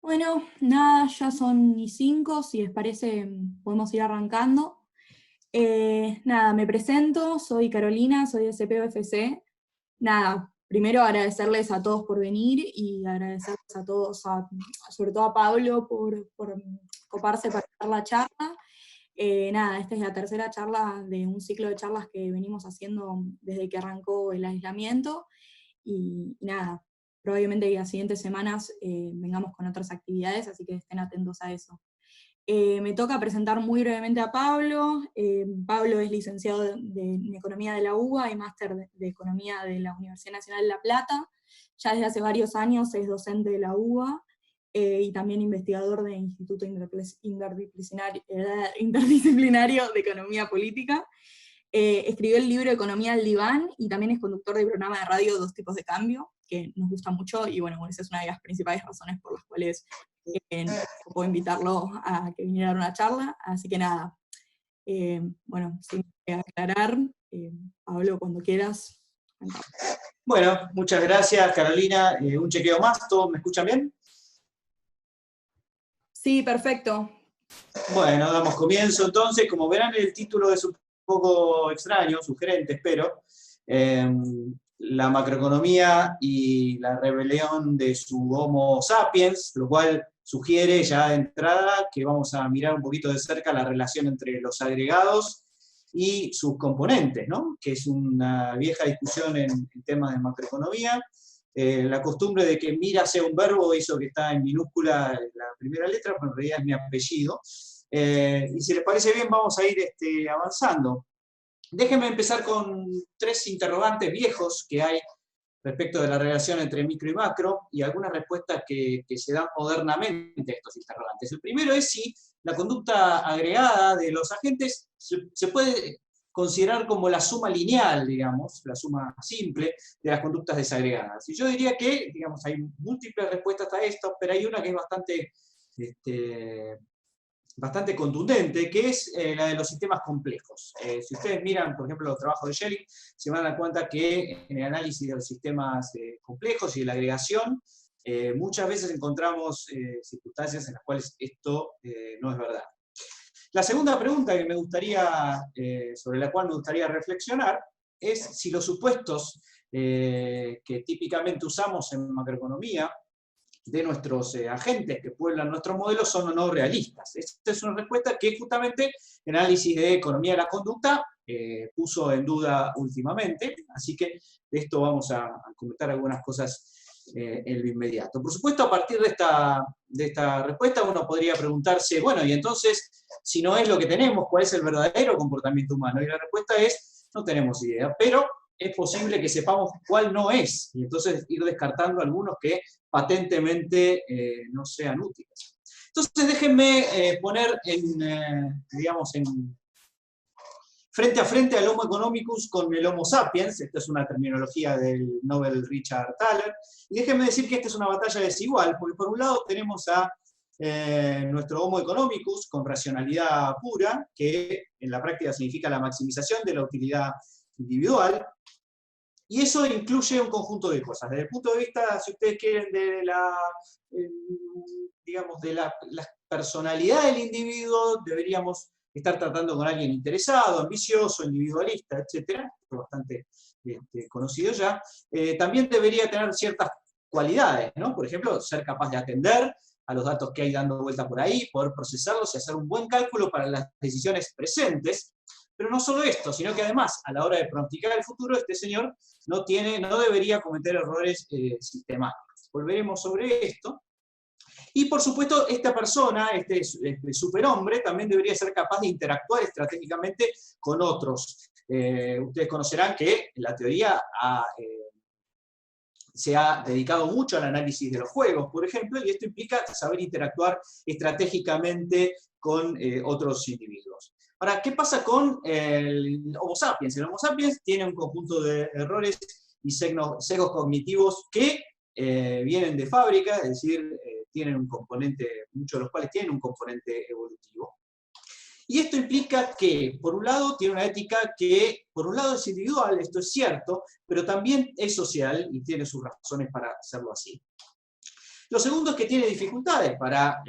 Bueno, nada, ya son y 5, si les parece podemos ir arrancando. Nada, me presento, soy Carolina, soy de CPOFC. Nada, primero agradecerles a todos por venir y agradecerles a todos, sobre todo a Pablo por coparse para dar la charla. Nada, esta es la tercera charla de un ciclo de charlas que venimos haciendo desde que arrancó el aislamiento. Y nada, probablemente las siguientes semanas vengamos con otras actividades, así que estén atentos a eso. Me toca presentar muy brevemente a Pablo. Pablo es licenciado en Economía de la UBA y máster de Economía de la Universidad Nacional de La Plata. Ya desde hace varios años es docente de la UBA y también investigador del Instituto Interdisciplinario de Economía Política. Escribió el libro Economía al Diván y también es conductor del programa de radio Dos Tipos de Cambio, que nos gusta mucho, y bueno, esa es una de las principales razones por las cuales puedo invitarlo a que viniera a dar una charla. Así que nada, bueno, sin aclarar, Pablo, cuando quieras. Bueno, muchas gracias, Carolina. Un chequeo más, ¿todos me escuchan bien? Sí, perfecto. Bueno, damos comienzo entonces. Como verán, el título es un poco extraño, sugerente, espero. La macroeconomía y la rebelión de su Homo sapiens, lo cual sugiere ya de entrada que vamos a mirar un poquito de cerca la relación entre los agregados y sus componentes, ¿no? Que es una vieja discusión en temas de macroeconomía. La costumbre de que mira sea un verbo hizo que está en minúscula la primera letra, pero en realidad es mi apellido. Y si les parece bien, vamos a ir avanzando. Déjenme empezar con 3 interrogantes viejos que hay respecto de la relación entre micro y macro, y algunas respuestas que se dan modernamente a estos interrogantes. El primero es si la conducta agregada de los agentes se puede considerar como la suma lineal, digamos, la suma simple de las conductas desagregadas. Y yo diría que, digamos, hay múltiples respuestas a esto, pero hay una que es bastante contundente, que es la de los sistemas complejos. Si ustedes miran, por ejemplo, los trabajos de Schelling, se van a dar cuenta que en el análisis de los sistemas complejos y de la agregación, muchas veces encontramos circunstancias en las cuales esto no es verdad. La segunda pregunta que sobre la cual me gustaría reflexionar es si los supuestos que típicamente usamos en macroeconomía de nuestros agentes que pueblan nuestros modelos son o no realistas. Esta es una respuesta que justamente el análisis de economía de la conducta puso en duda últimamente, así que de esto vamos a comentar algunas cosas en lo inmediato. Por supuesto, a partir de esta respuesta uno podría preguntarse, bueno, y entonces, si no es lo que tenemos, ¿cuál es el verdadero comportamiento humano? Y la respuesta es, no tenemos idea, pero es posible que sepamos cuál no es, y entonces ir descartando algunos que patentemente no sean útiles. Entonces déjenme poner frente a frente al Homo economicus con el Homo sapiens. Esta es una terminología del Nobel Richard Thaler, y déjenme decir que esta es una batalla desigual, porque por un lado tenemos a nuestro Homo economicus con racionalidad pura, que en la práctica significa la maximización de la utilidad individual, y eso incluye un conjunto de cosas. Desde el punto de vista, si ustedes quieren, de la personalidad del individuo, deberíamos estar tratando con alguien interesado, ambicioso, individualista, etc. Esto es bastante conocido ya. También debería tener ciertas cualidades, ¿no? Por ejemplo, ser capaz de atender a los datos que hay dando vuelta por ahí, poder procesarlos y hacer un buen cálculo para las decisiones presentes. Pero no solo esto, sino que además, a la hora de pronosticar el futuro, este señor no debería cometer errores sistemáticos. Volveremos sobre esto. Y por supuesto, esta persona, este superhombre, también debería ser capaz de interactuar estratégicamente con otros. Ustedes conocerán que la teoría se ha dedicado mucho al análisis de los juegos, por ejemplo, y esto implica saber interactuar estratégicamente con otros individuos. Ahora, ¿qué pasa con el Homo sapiens? El Homo sapiens tiene un conjunto de errores y sesgos cognitivos que vienen de fábrica, es decir, tienen un componente, muchos de los cuales tienen un componente evolutivo. Y esto implica que, por un lado, tiene una ética que, por un lado, es individual, esto es cierto, pero también es social y tiene sus razones para hacerlo así. Lo segundo es que tiene dificultades para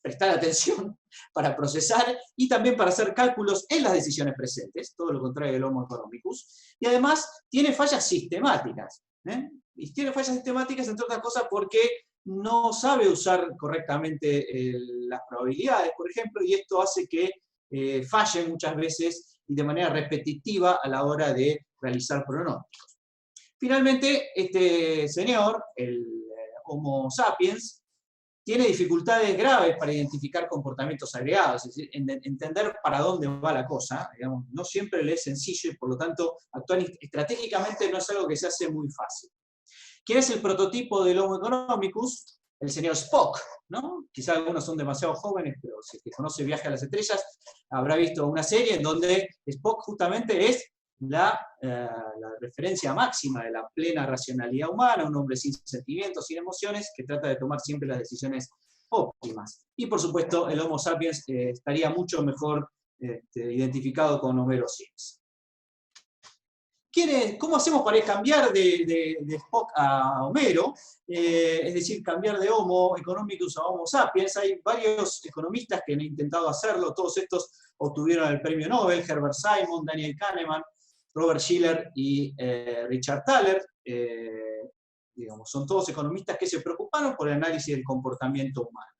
prestar atención, para procesar y también para hacer cálculos en las decisiones presentes, todo lo contrario del Homo economicus, y además tiene fallas sistemáticas. Y tiene fallas sistemáticas, entre otras cosas, porque no sabe usar correctamente las probabilidades, por ejemplo, y esto hace que fallen muchas veces y de manera repetitiva a la hora de realizar pronósticos. Finalmente, este señor, el Homo sapiens, tiene dificultades graves para identificar comportamientos agregados, es decir, entender para dónde va la cosa, digamos, no siempre le es sencillo y por lo tanto actuar estratégicamente no es algo que se hace muy fácil. ¿Quién es el prototipo del Homo economicus? El señor Spock, ¿no? Quizá algunos son demasiado jóvenes, pero si el que conoce Viaje a las Estrellas habrá visto una serie en donde Spock justamente es la referencia máxima de la plena racionalidad humana, un hombre sin sentimientos, sin emociones, que trata de tomar siempre las decisiones óptimas. Y por supuesto, el Homo sapiens estaría mucho mejor identificado con Homero Simpson. ¿Cómo hacemos para cambiar de Spock a Homero? Es decir, cambiar de Homo economicus a Homo sapiens. Hay varios economistas que han intentado hacerlo, todos estos obtuvieron el premio Nobel, Herbert Simon, Daniel Kahneman, Robert Shiller y Richard Thaler. Digamos, son todos economistas que se preocuparon por el análisis del comportamiento humano.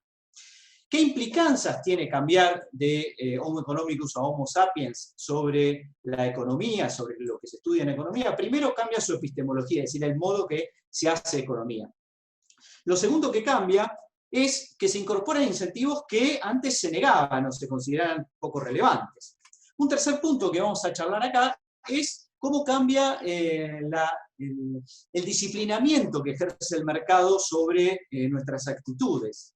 ¿Qué implicancias tiene cambiar de Homo economicus a Homo sapiens sobre la economía, sobre lo que se estudia en economía? Primero, cambia su epistemología, es decir, el modo que se hace economía. Lo segundo que cambia es que se incorporan incentivos que antes se negaban o se consideraban poco relevantes. Un tercer punto que vamos a charlar acá es cómo cambia el disciplinamiento que ejerce el mercado sobre nuestras actitudes,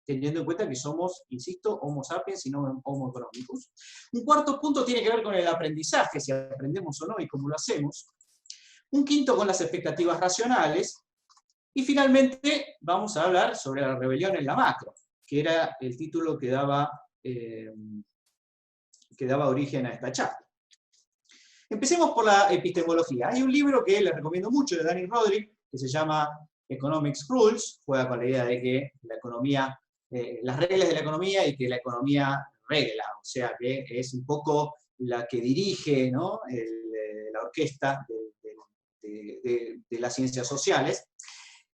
teniendo en cuenta que somos, insisto, Homo sapiens y no Homo economicus. Un cuarto punto tiene que ver con el aprendizaje, si aprendemos o no y cómo lo hacemos. Un quinto con las expectativas racionales. Y finalmente vamos a hablar sobre la rebelión en la macro, que era el título que daba origen a esta charla. Empecemos por la epistemología. Hay un libro que les recomiendo mucho de Dani Rodrik, que se llama Economics Rules, juega con la idea de que la economía, las reglas de la economía y que la economía regla, o sea que es un poco la que dirige, ¿no?, la orquesta de las ciencias sociales.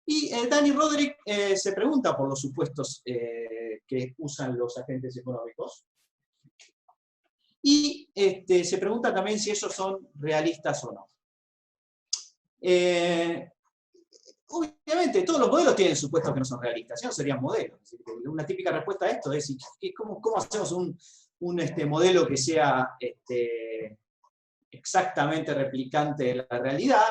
Y Dani Rodrik se pregunta por los supuestos que usan los agentes económicos. Y se pregunta también si esos son realistas o no. Obviamente, todos los modelos tienen supuestos que no son realistas, si no serían modelos. Una típica respuesta a esto es, ¿cómo hacemos un modelo que sea exactamente replicante de la realidad?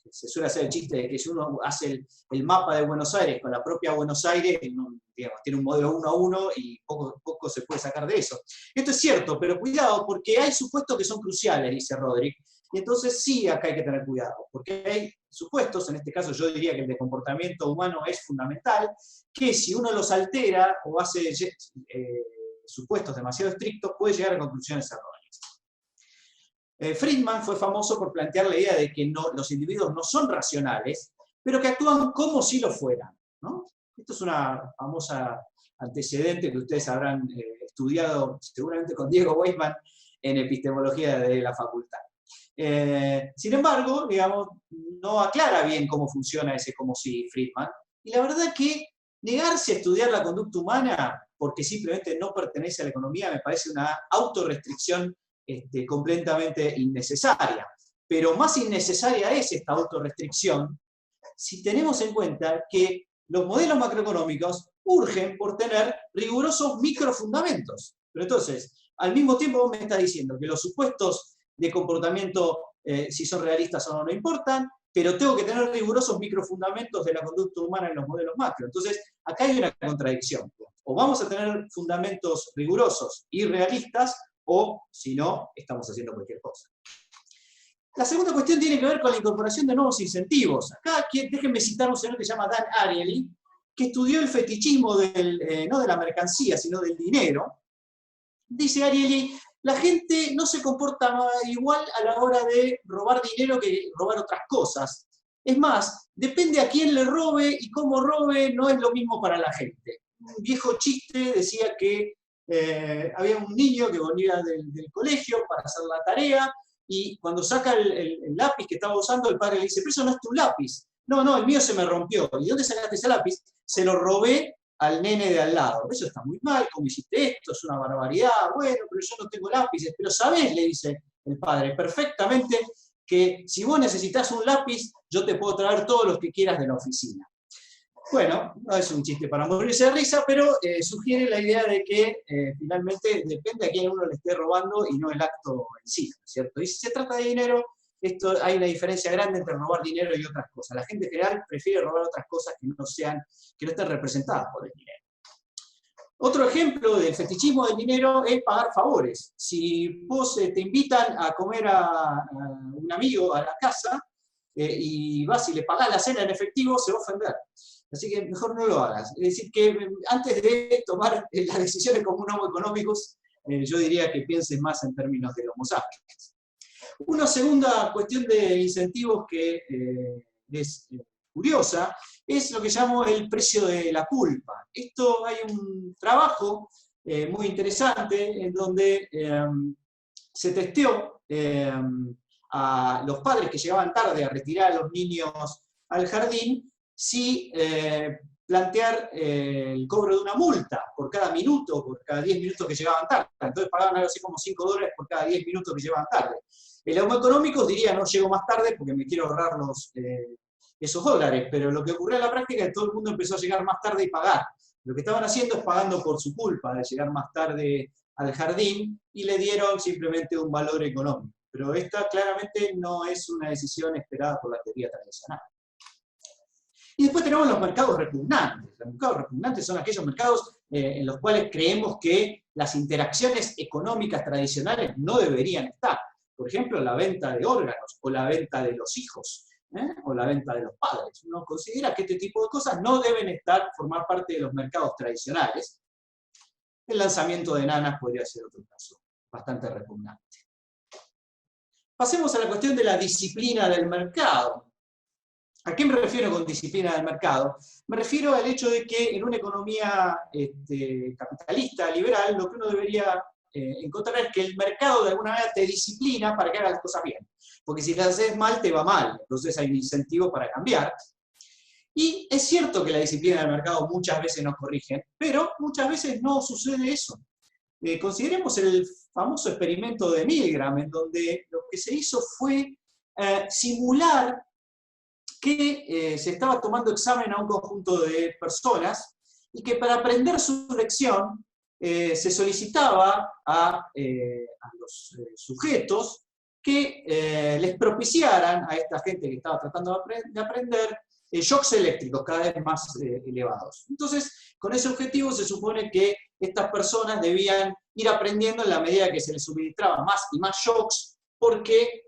Se suele hacer el chiste de que si uno hace el mapa de Buenos Aires con la propia Buenos Aires, digamos, tiene un modelo 1 a 1 y poco se puede sacar de eso. Esto es cierto, pero cuidado, porque hay supuestos que son cruciales, dice Rodrik, y entonces sí, acá hay que tener cuidado, porque hay supuestos, en este caso yo diría que el de comportamiento humano es fundamental, que si uno los altera o hace supuestos demasiado estrictos, puede llegar a conclusiones erróneas. Friedman fue famoso por plantear la idea de que los individuos no son racionales, pero que actúan como si lo fueran, ¿no? Esto es una famosa antecedente que ustedes habrán estudiado seguramente con Diego Weisman en epistemología de la facultad. Sin embargo, digamos, no aclara bien cómo funciona ese como si Friedman, y la verdad que negarse a estudiar la conducta humana porque simplemente no pertenece a la economía me parece una autorrestricción completamente innecesaria. Pero más innecesaria es esta autorrestricción si tenemos en cuenta que los modelos macroeconómicos urgen por tener rigurosos microfundamentos. Pero entonces, al mismo tiempo vos me estás diciendo que los supuestos de comportamiento, si son realistas o no, no importan, pero tengo que tener rigurosos microfundamentos de la conducta humana en los modelos macro. Entonces, acá hay una contradicción. O vamos a tener fundamentos rigurosos y realistas, o, si no, estamos haciendo cualquier cosa. La segunda cuestión tiene que ver con la incorporación de nuevos incentivos. Acá déjenme citar a un señor que se llama Dan Ariely, que estudió el fetichismo no de la mercancía, sino del dinero. Dice Ariely, la gente no se comporta igual a la hora de robar dinero que robar otras cosas. Es más, depende a quién le robe y cómo robe, no es lo mismo para la gente. Un viejo chiste decía que había un niño que volvía del colegio para hacer la tarea, y cuando saca el lápiz que estaba usando, el padre le dice, pero eso no es tu lápiz. No, no, el mío se me rompió. ¿Y dónde sacaste ese lápiz? Se lo robé al nene de al lado. Eso está muy mal, ¿cómo hiciste esto? Es una barbaridad. Bueno, pero yo no tengo lápices. Pero ¿sabés? Le dice el padre, perfectamente, que si vos necesitas un lápiz, yo te puedo traer todos los que quieras de la oficina. Bueno, no es un chiste para morirse de risa, pero sugiere la idea de que finalmente depende a quién uno le esté robando y no el acto en sí, ¿cierto? Y si se trata de dinero, hay una diferencia grande entre robar dinero y otras cosas. La gente en general prefiere robar otras cosas que no estén representadas por el dinero. Otro ejemplo del fetichismo del dinero es pagar favores. Si vos te invitan a comer a un amigo a la casa y vas y le pagás la cena en efectivo, se va a ofender. Así que mejor no lo hagas. Es decir, que antes de tomar las decisiones como un homo económicos, yo diría que pienses más en términos de homo sapiens. Una segunda cuestión de incentivos que es curiosa es lo que llamo el precio de la culpa. Esto hay un trabajo muy interesante en donde se testeó a los padres que llegaban tarde a retirar a los niños al jardín si plantear el cobro de una multa por cada minuto, por cada 10 minutos que llegaban tarde. Entonces pagaban algo así como $5 por cada 10 minutos que llegaban tarde. El homo económico diría, no llego más tarde porque me quiero ahorrar esos dólares, pero lo que ocurrió en la práctica es que todo el mundo empezó a llegar más tarde y pagar. Lo que estaban haciendo es pagando por su culpa de llegar más tarde al jardín y le dieron simplemente un valor económico. Pero esta claramente no es una decisión esperada por la teoría tradicional. Y después tenemos los mercados repugnantes. Los mercados repugnantes son aquellos mercados en los cuales creemos que las interacciones económicas tradicionales no deberían estar. Por ejemplo, la venta de órganos, o la venta de los hijos, o la venta de los padres. Uno considera que este tipo de cosas no deben formar parte de los mercados tradicionales. El lanzamiento de nanas podría ser otro caso bastante repugnante. Pasemos a la cuestión de la disciplina del mercado. ¿A qué me refiero con disciplina del mercado? Me refiero al hecho de que en una economía capitalista, liberal, lo que uno debería encontrar es que el mercado de alguna manera te disciplina para que hagas las cosas bien. Porque si las haces mal, te va mal. Entonces hay un incentivo para cambiar. Y es cierto que la disciplina del mercado muchas veces nos corrige, pero muchas veces no sucede eso. Consideremos el famoso experimento de Milgram, en donde lo que se hizo fue simular que se estaba tomando examen a un conjunto de personas y que para aprender su lección se solicitaba a los sujetos que les propiciaran a esta gente que estaba tratando de aprender shocks eléctricos cada vez más elevados. Entonces, con ese objetivo se supone que estas personas debían ir aprendiendo en la medida que se les suministraba más y más shocks, porque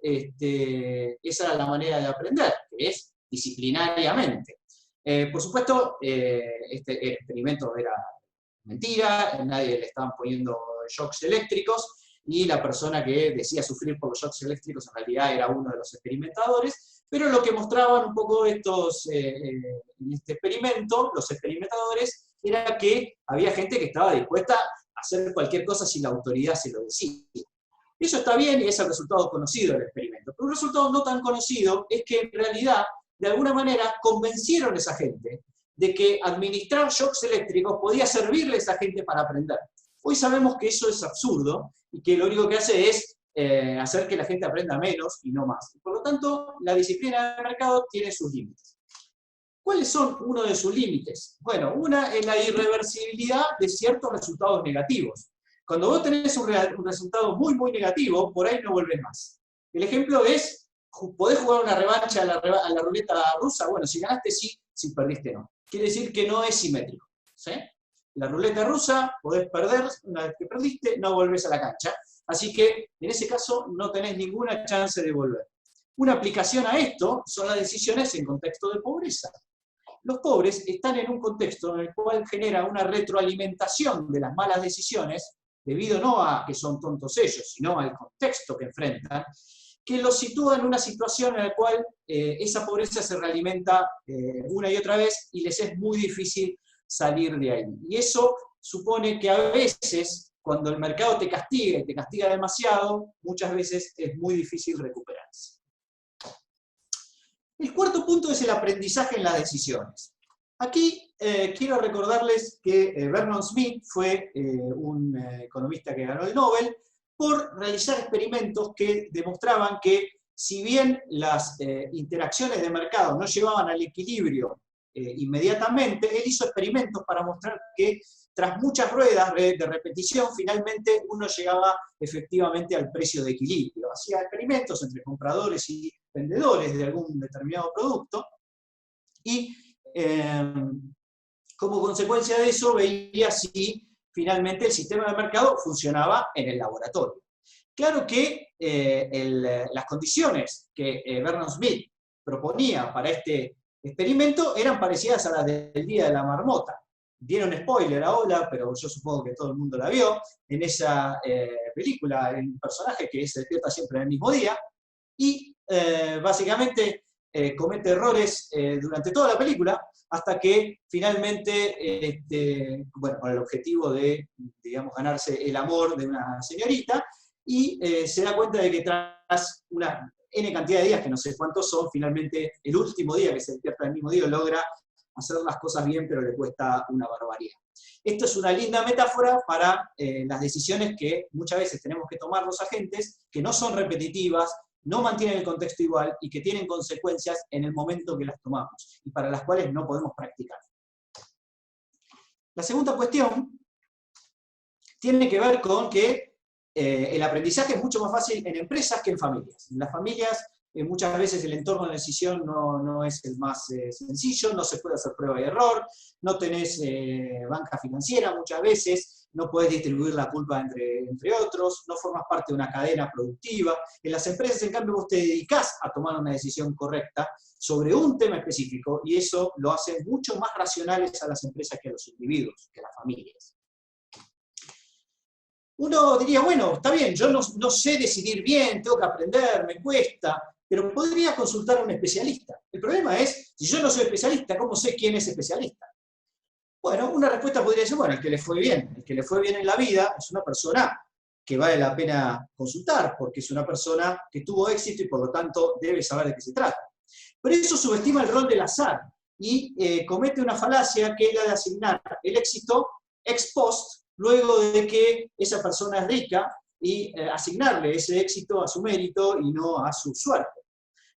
esa era la manera de aprender, que es disciplinariamente. Por supuesto, este experimento era mentira, nadie le estaban poniendo shocks eléctricos, y la persona que decía sufrir por los shocks eléctricos en realidad era uno de los experimentadores, pero lo que mostraban un poco en este experimento, los experimentadores, era que había gente que estaba dispuesta a hacer cualquier cosa si la autoridad se lo decía. Eso está bien y es el resultado conocido del experimento. Pero un resultado no tan conocido es que en realidad, de alguna manera, convencieron a esa gente de que administrar shocks eléctricos podía servirle a esa gente para aprender. Hoy sabemos que eso es absurdo y que lo único que hace es hacer que la gente aprenda menos y no más. Por lo tanto, la disciplina del mercado tiene sus límites. ¿Cuáles son uno de sus límites? Bueno, una es la irreversibilidad de ciertos resultados negativos. Cuando vos tenés un resultado muy, muy negativo, por ahí no volvés más. El ejemplo es, ¿podés jugar una revancha a la ruleta rusa? Bueno, si ganaste sí, si perdiste no. Quiere decir que no es simétrico, ¿sí? La ruleta rusa, podés perder, una vez que perdiste, no volvés a la cancha. Así que, en ese caso, no tenés ninguna chance de volver. Una aplicación a esto son las decisiones en contexto de pobreza. Los pobres están en un contexto en el cual genera una retroalimentación de las malas decisiones, debido no a que son tontos ellos, sino al contexto que enfrentan, que los sitúa en una situación en la cual esa pobreza se realimenta una y otra vez y les es muy difícil salir de ahí. Y eso supone que a veces, cuando el mercado te castiga y te castiga demasiado, muchas veces es muy difícil recuperarse. El cuarto punto es el aprendizaje en las decisiones. Aquí quiero recordarles que Vernon Smith fue un economista que ganó el Nobel por realizar experimentos que demostraban que si bien las interacciones de mercado no llevaban al equilibrio inmediatamente, él hizo experimentos para mostrar que tras muchas ruedas de repetición, finalmente uno llegaba efectivamente al precio de equilibrio. Hacía experimentos entre compradores y vendedores de algún determinado producto y como consecuencia de eso veía si finalmente el sistema de mercado funcionaba en el laboratorio. Claro que las condiciones que Vernon Smith proponía para este experimento eran parecidas a las del Día de la Marmota. Dieron spoiler ahora, pero yo supongo que todo el mundo la vio. En esa película hay un personaje que se despierta siempre en el mismo día y básicamente comete errores durante toda la película hasta que finalmente, bueno, con el objetivo de, digamos, ganarse el amor de una señorita, y se da cuenta de que tras una N cantidad de días, que no sé cuántos son, finalmente el último día que se despierta el mismo día logra hacer las cosas bien, pero le cuesta una barbaridad. Esto es una linda metáfora para las decisiones que muchas veces tenemos que tomar los agentes, que no son repetitivas, no mantienen el contexto igual y que tienen consecuencias en el momento que las tomamos, y para las cuales no podemos practicar. La segunda cuestión tiene que ver con que el aprendizaje es mucho más fácil en empresas que en familias. En las familias muchas veces el entorno de decisión no es el más sencillo, no se puede hacer prueba y error, no tenés banca financiera muchas veces, no podés distribuir la culpa entre otros, no formas parte de una cadena productiva. En las empresas, en cambio, vos te dedicás a tomar una decisión correcta sobre un tema específico, y eso lo hace mucho más racionales a las empresas que a los individuos, que a las familias. Uno diría, bueno, está bien, yo no sé decidir bien, tengo que aprender, me cuesta, pero podría consultar a un especialista. El problema es, si yo no soy especialista, ¿cómo sé quién es especialista? Bueno, una respuesta podría ser, bueno, el que le fue bien en la vida es una persona que vale la pena consultar, porque es una persona que tuvo éxito y por lo tanto debe saber de qué se trata. Pero eso subestima el rol del azar y comete una falacia que es la de asignar el éxito ex post, luego de que esa persona es rica, y asignarle ese éxito a su mérito y no a su suerte.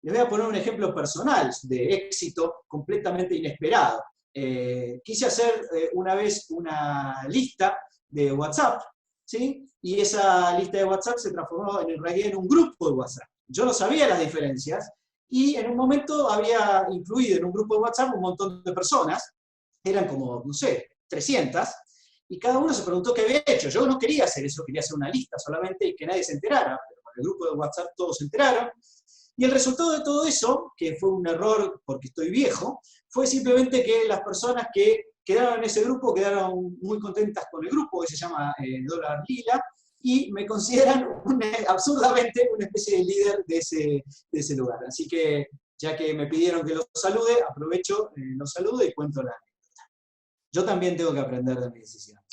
Les voy a poner un ejemplo personal de éxito completamente inesperado. Quise hacer una vez una lista de WhatsApp, ¿sí? Y esa lista de WhatsApp se transformó en realidad en un grupo de WhatsApp. Yo no sabía las diferencias y en un momento había incluido en un grupo de WhatsApp un montón de personas, eran como, no sé, 300, y cada uno se preguntó qué había hecho. Yo no quería hacer eso, quería hacer una lista solamente y que nadie se enterara, pero con el grupo de WhatsApp todos se enteraron. Y el resultado de todo eso, que fue un error porque estoy viejo, fue simplemente que las personas que quedaron en ese grupo quedaron muy contentas con el grupo, que se llama Dólar Lila, y me consideran absurdamente una especie de líder de ese lugar. Así que, ya que me pidieron que los salude, aprovecho, los saludo y cuento la anécdota. Yo también tengo que aprender de mis decisiones.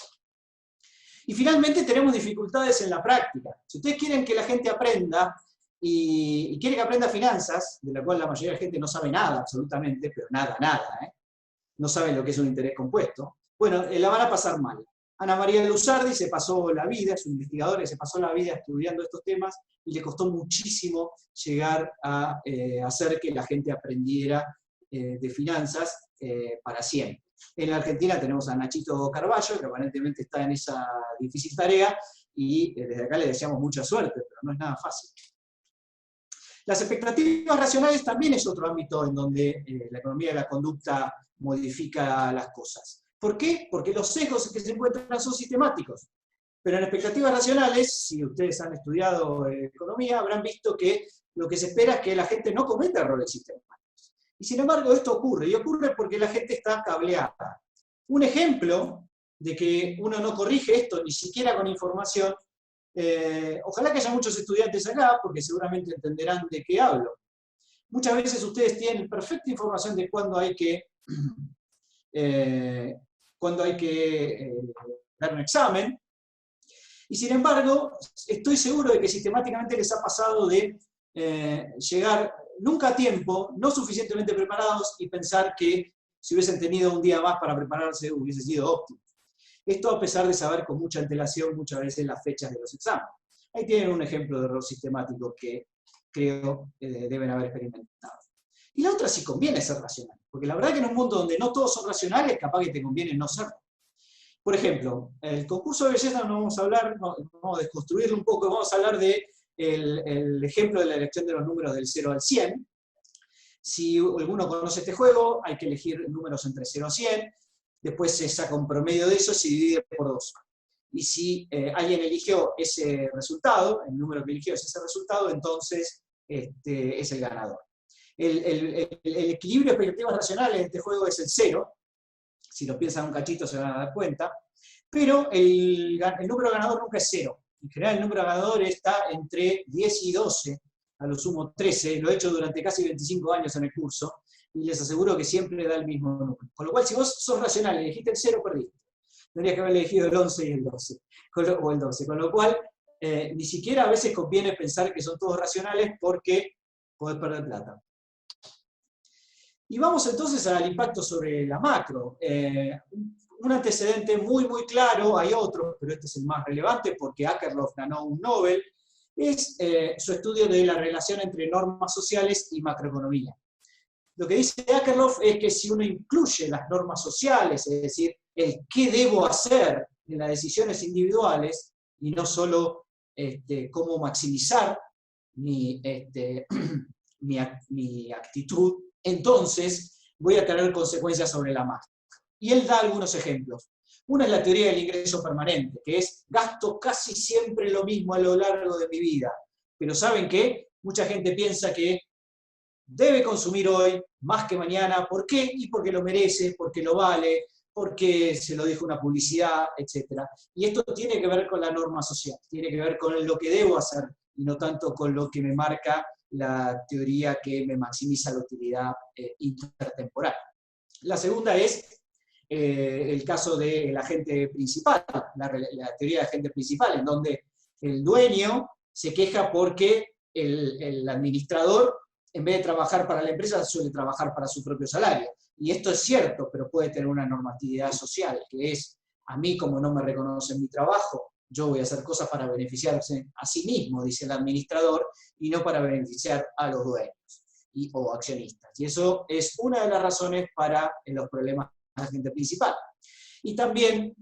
Y finalmente tenemos dificultades en la práctica. Si ustedes quieren que la gente aprenda, y quiere que aprenda finanzas, de la cual la mayoría de la gente no sabe nada absolutamente, pero nada, no saben lo que es un interés compuesto, bueno, la van a pasar mal. Ana María Luzardi se pasó la vida, es un investigador que se pasó la vida estudiando estos temas y le costó muchísimo llegar a hacer que la gente aprendiera de finanzas para siempre. En la Argentina tenemos a Nachito Carballo, que aparentemente está en esa difícil tarea, y desde acá le deseamos mucha suerte, pero no es nada fácil. Las expectativas racionales también es otro ámbito en donde la economía de la conducta modifica las cosas. ¿Por qué? Porque los sesgos que se encuentran son sistemáticos. Pero en expectativas racionales, si ustedes han estudiado economía, habrán visto que lo que se espera es que la gente no cometa errores sistemáticos. Y sin embargo esto ocurre, y ocurre porque la gente está cableada. Un ejemplo de que uno no corrige esto ni siquiera con información Ojalá que haya muchos estudiantes acá, porque seguramente entenderán de qué hablo. Muchas veces ustedes tienen perfecta información de cuándo hay que dar un examen, y sin embargo, estoy seguro de que sistemáticamente les ha pasado de llegar nunca a tiempo, no suficientemente preparados, y pensar que si hubiesen tenido un día más para prepararse hubiese sido óptimo. Esto a pesar de saber con mucha antelación muchas veces las fechas de los exámenes. Ahí tienen un ejemplo de error sistemático que creo deben haber experimentado. Y la otra sí conviene ser racional, porque la verdad que en un mundo donde no todos son racionales, capaz que te conviene no serlo. Por ejemplo, el concurso de belleza no vamos a hablar, vamos a desconstruirlo un poco, vamos a hablar del ejemplo de la elección de los números del 0 al 100. Si alguno conoce este juego, hay que elegir números entre 0 a 100, después se saca un promedio de eso y se divide por 2. Y si alguien eligió ese resultado, el número que eligió es ese resultado, entonces es el ganador. El equilibrio de expectativas racionales de este juego es el 0. Si lo piensan un cachito se van a dar cuenta. Pero el número ganador nunca es 0. En general el número ganador está entre 10 y 12, a lo sumo 13. Lo he hecho durante casi 25 años en el curso, y les aseguro que siempre da el mismo número. Con lo cual, si vos sos racional y elegiste el 0, perdiste. Tendrías que haber elegido el 11 y el 12. O el 12. Con lo cual, ni siquiera a veces conviene pensar que son todos racionales porque podés perder plata. Y vamos entonces al impacto sobre la macro. Un antecedente muy, muy claro, hay otros, pero este es el más relevante porque Akerlof ganó un Nobel, es su estudio de la relación entre normas sociales y macroeconomía. Lo que dice Akerlof es que si uno incluye las normas sociales, es decir, el qué debo hacer en las decisiones individuales, y no solo cómo maximizar mi actitud, entonces voy a tener consecuencias sobre la masa. Y él da algunos ejemplos. Una es la teoría del ingreso permanente, que es gasto casi siempre lo mismo a lo largo de mi vida. Pero ¿saben qué? Mucha gente piensa que debe consumir hoy más que mañana. ¿Por qué? Y porque lo merece, porque lo vale, porque se lo dijo una publicidad, etc. Y esto tiene que ver con la norma social, tiene que ver con lo que debo hacer y no tanto con lo que me marca la teoría que me maximiza la utilidad intertemporal. La segunda es el caso del agente principal, la teoría del agente principal, en donde el dueño se queja porque el administrador, en vez de trabajar para la empresa, suele trabajar para su propio salario. Y esto es cierto, pero puede tener una normatividad social, que es, a mí como no me reconocen mi trabajo, yo voy a hacer cosas para beneficiarse a sí mismo, dice el administrador, y no para beneficiar a los dueños o accionistas. Y eso es una de las razones para los problemas de la agente principal. Y también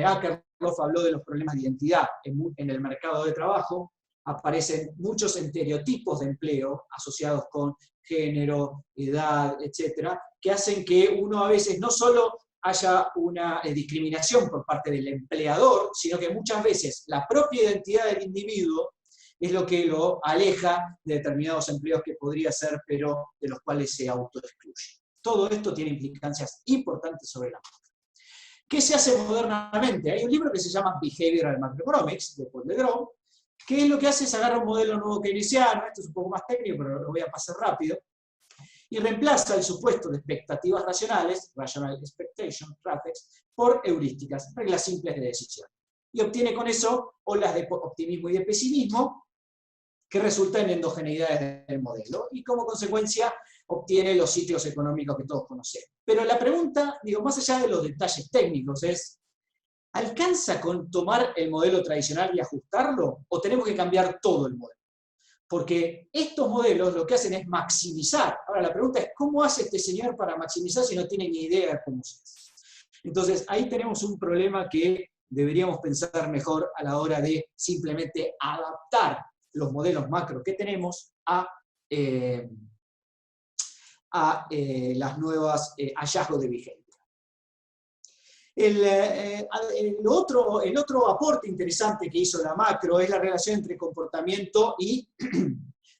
Akerlof habló de los problemas de identidad. En el mercado de trabajo aparecen muchos estereotipos de empleo asociados con género, edad, etcétera, que hacen que uno a veces no solo haya una discriminación por parte del empleador, sino que muchas veces la propia identidad del individuo es lo que lo aleja de determinados empleos que podría hacer, pero de los cuales se autoexcluye. Todo esto tiene implicancias importantes sobre la macro. ¿Qué se hace modernamente? Hay un libro que se llama Behavioral Macroeconomics, de Paul de Grove, que lo que hace es agarrar un modelo nuevo keynesiano, esto es un poco más técnico, pero lo voy a pasar rápido, y reemplaza el supuesto de expectativas racionales, Rational Expectation, RAPEX, por heurísticas, reglas simples de decisión. Y obtiene con eso olas de optimismo y de pesimismo que resultan en endogeneidades del modelo, y como consecuencia obtiene los ciclos económicos que todos conocemos. Pero la pregunta, digo, más allá de los detalles técnicos, es, ¿alcanza con tomar el modelo tradicional y ajustarlo? ¿O tenemos que cambiar todo el modelo? Porque estos modelos lo que hacen es maximizar. Ahora la pregunta es, ¿cómo hace este señor para maximizar si no tiene ni idea de cómo se hace? Entonces ahí tenemos un problema que deberíamos pensar mejor a la hora de simplemente adaptar los modelos macro que tenemos a las nuevas hallazgos de behavior. El otro aporte interesante que hizo la macro es la relación entre comportamiento y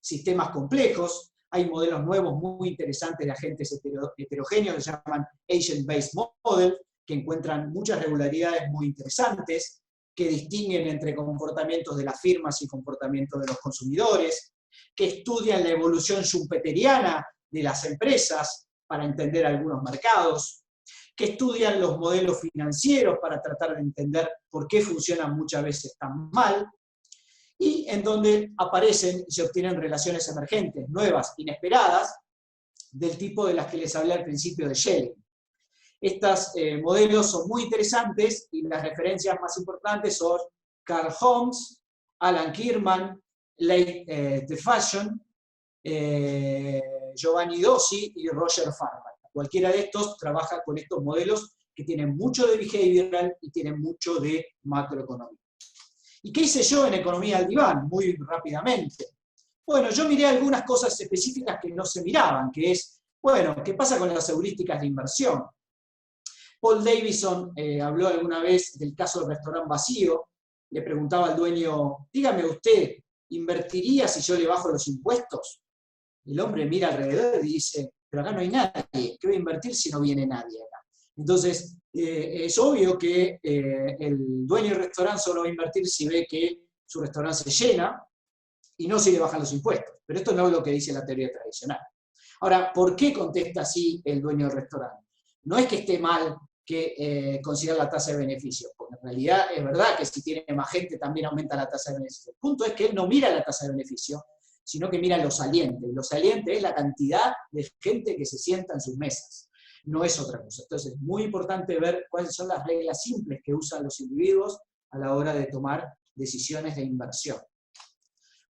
sistemas complejos. Hay modelos nuevos muy interesantes de agentes heterogéneos que se llaman Agent-Based Model, que encuentran muchas regularidades muy interesantes. que distinguen entre comportamientos de las firmas y comportamientos de los consumidores, que estudian la evolución schumpeteriana de las empresas para entender algunos mercados, que estudian los modelos financieros para tratar de entender por qué funcionan muchas veces tan mal, y en donde aparecen y se obtienen relaciones emergentes, nuevas, inesperadas, del tipo de las que les hablé al principio de Schelling. Estos modelos son muy interesantes y las referencias más importantes son Carl Holmes, Alan Kirman, Leigh de Fashion, Giovanni Dossi y Roger Farman. Cualquiera de estos trabaja con estos modelos que tienen mucho de behavioral y tienen mucho de macroeconómico. ¿Y qué hice yo en Economía al Diván? Muy rápidamente. Bueno, yo miré algunas cosas específicas que no se miraban, que es, bueno, ¿qué pasa con las heurísticas de inversión? Paul Davidson habló alguna vez del caso del restaurante vacío, le preguntaba al dueño, dígame usted, ¿invertiría si yo le bajo los impuestos? El hombre mira alrededor y dice, pero acá no hay nadie, ¿qué voy a invertir si no viene nadie acá? Entonces, es obvio que el dueño del restaurante solo va a invertir si ve que su restaurante se llena y no si le bajan los impuestos. Pero esto no es lo que dice la teoría tradicional. Ahora, ¿por qué contesta así el dueño del restaurante? No es que esté mal que considera la tasa de beneficio, porque en realidad es verdad que si tiene más gente también aumenta la tasa de beneficio. El punto es que él no mira la tasa de beneficio, sino que mira lo saliente. Y lo saliente es la cantidad de gente que se sienta en sus mesas. No es otra cosa. Entonces, es muy importante ver cuáles son las reglas simples que usan los individuos a la hora de tomar decisiones de inversión.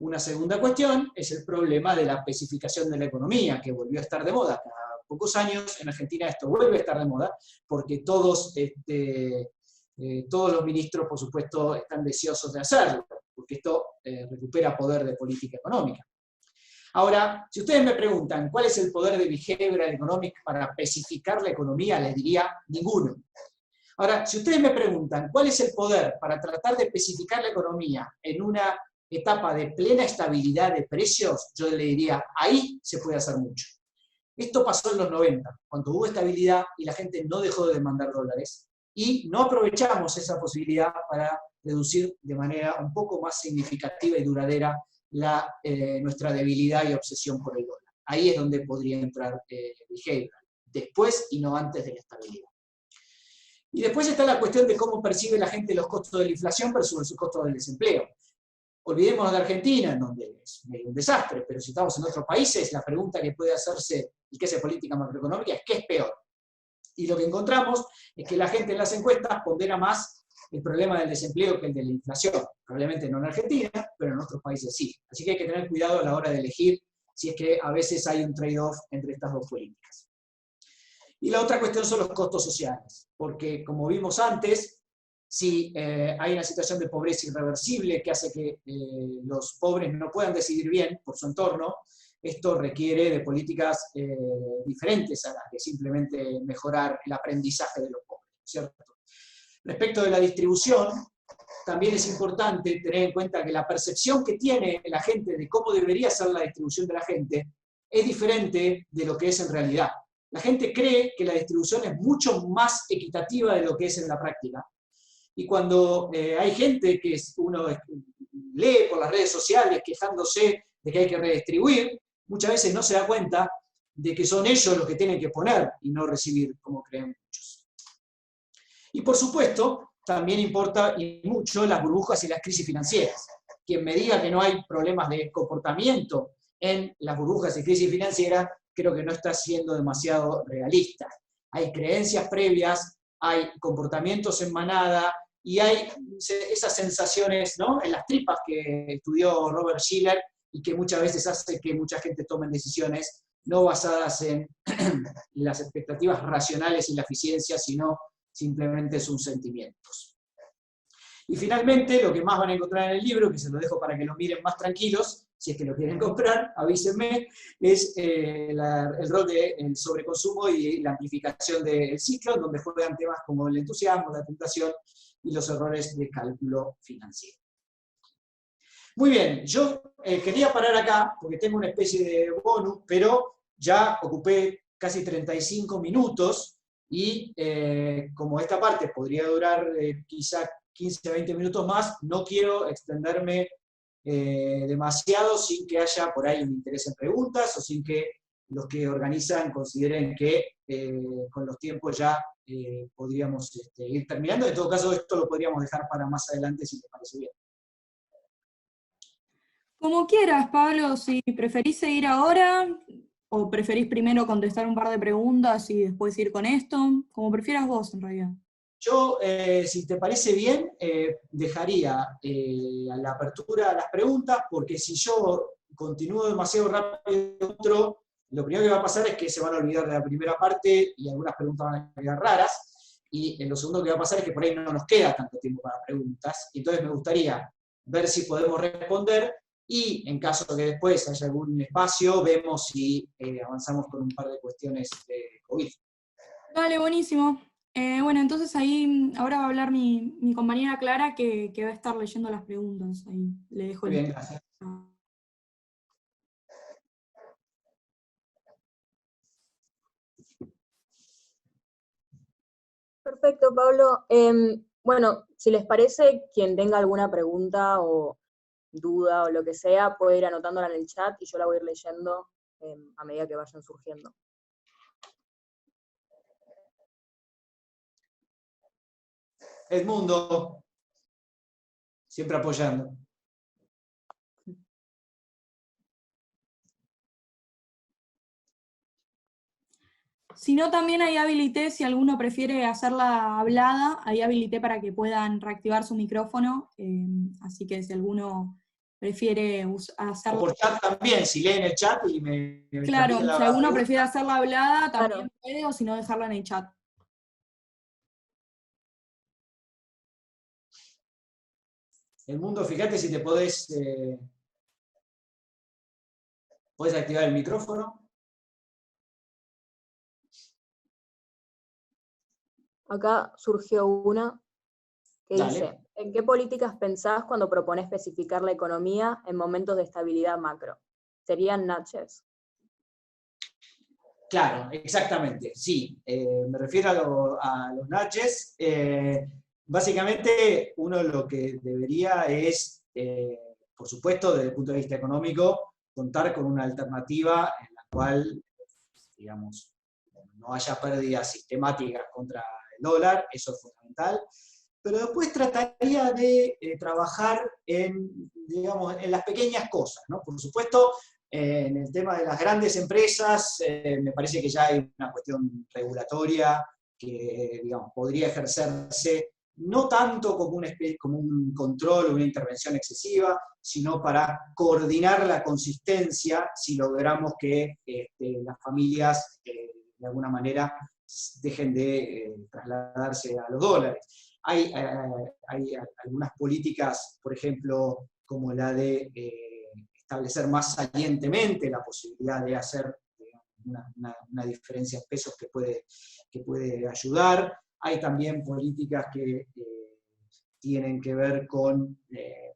Una segunda cuestión es el problema de la especificación de la economía, que volvió a estar de moda. Cada pocos años en Argentina esto vuelve a estar de moda, porque todos los ministros, por supuesto, están deseosos de hacerlo, porque esto recupera poder de política económica. Ahora, si ustedes me preguntan cuál es el poder de behavioral economics para especificar la economía, les diría ninguno. Ahora, si ustedes me preguntan cuál es el poder para tratar de especificar la economía en una etapa de plena estabilidad de precios, yo le diría, ahí se puede hacer mucho. Esto pasó en los 90, cuando hubo estabilidad y la gente no dejó de demandar dólares, y no aprovechamos esa posibilidad para reducir de manera un poco más significativa y duradera nuestra debilidad y obsesión por el dólar. Ahí es donde podría entrar behavioral, después y no antes de la estabilidad. Y después está la cuestión de cómo percibe la gente los costos de la inflación versus los costos del desempleo. Olvidémonos de Argentina, en donde es medio un desastre, pero si estamos en otros países, la pregunta que puede hacerse y que hace política macroeconómica es ¿qué es peor? Y lo que encontramos es que la gente en las encuestas pondera más el problema del desempleo que el de la inflación. Probablemente no en Argentina, pero en otros países sí. Así que hay que tener cuidado a la hora de elegir si es que a veces hay un trade-off entre estas dos políticas. Y la otra cuestión son los costos sociales, porque como vimos antes, si hay una situación de pobreza irreversible que hace que los pobres no puedan decidir bien por su entorno, esto requiere de políticas diferentes a las que simplemente mejorar el aprendizaje de los pobres, ¿cierto? Respecto de la distribución, también es importante tener en cuenta que la percepción que tiene la gente de cómo debería ser la distribución de la gente es diferente de lo que es en realidad. La gente cree que la distribución es mucho más equitativa de lo que es en la práctica. Y cuando hay gente que uno lee por las redes sociales quejándose de que hay que redistribuir, muchas veces no se da cuenta de que son ellos los que tienen que poner y no recibir, como creen muchos. Y por supuesto, también importa y mucho las burbujas y las crisis financieras. Quien me diga que no hay problemas de comportamiento en las burbujas y crisis financieras, creo que no está siendo demasiado realista. Hay creencias previas, hay comportamientos en manada, y hay esas sensaciones, ¿no?, en las tripas que estudió Robert Shiller y que muchas veces hace que mucha gente tome decisiones no basadas en las expectativas racionales y la eficiencia, sino simplemente sus sentimientos. Y finalmente, lo que más van a encontrar en el libro, que se lo dejo para que lo miren más tranquilos, si es que lo quieren comprar, avísenme, es el rol del sobreconsumo y la amplificación del ciclo, donde juegan temas como el entusiasmo, la tentación y los errores de cálculo financiero. Muy bien, yo quería parar acá, porque tengo una especie de bonus, pero ya ocupé casi 35 minutos, y como esta parte podría durar quizá 15 a 20 minutos más, no quiero extenderme demasiado sin que haya por ahí un interés en preguntas o sin que los que organizan consideren que con los tiempos ya podríamos ir terminando. En todo caso, esto lo podríamos dejar para más adelante si les parece bien. Como quieras, Pablo, si preferís seguir ahora, o preferís primero contestar un par de preguntas y después ir con esto, como prefieras vos, en realidad. Yo, si te parece bien, dejaría a la apertura a las preguntas, porque si yo continúo demasiado rápido, lo primero que va a pasar es que se van a olvidar de la primera parte y algunas preguntas van a quedar raras, y lo segundo que va a pasar es que por ahí no nos queda tanto tiempo para preguntas, y entonces me gustaría ver si podemos responder, y en caso de que después haya algún espacio, vemos si avanzamos con un par de cuestiones de COVID. Vale, buenísimo. Bueno, entonces ahí ahora va a hablar mi compañera Clara, que va a estar leyendo las preguntas. Ahí le dejo Muy el... bien, gracias. Perfecto, Pablo. Bueno, si les parece, quien tenga alguna pregunta o duda o lo que sea, puede ir anotándola en el chat y yo la voy a ir leyendo a medida que vayan surgiendo. Edmundo, siempre apoyando. Si no, también ahí habilité, si alguno prefiere hacerla hablada, ahí habilité para que puedan reactivar su micrófono, así que si alguno prefiere O hacerla... por chat también, si leen el chat y me Claro, transmiten si la alguno pregunta. prefiere hacerla hablada, también Claro. puede, o si no, dejarla en el chat. Edmundo, fíjate si te podés activar el micrófono. Acá surgió una que Dale. dice, ¿en qué políticas pensás cuando propones especificar la economía en momentos de estabilidad macro? ¿Serían nudges? Claro, exactamente, sí. Me refiero a los nudges. Básicamente, uno lo que debería es, por supuesto, desde el punto de vista económico, contar con una alternativa en la cual, digamos, no haya pérdidas sistemáticas contra el dólar, eso es fundamental. Pero después trataría de trabajar digamos, en las pequeñas cosas, ¿no? Por supuesto, en el tema de las grandes empresas, me parece que ya hay una cuestión regulatoria que, digamos, podría ejercerse no tanto como un control o una intervención excesiva, sino para coordinar la consistencia si logramos que las familias, de alguna manera, dejen de trasladarse a los dólares. Hay algunas políticas, por ejemplo, como la de establecer más salientemente la posibilidad de hacer una diferencia en pesos que puede ayudar. Hay también políticas que tienen que ver con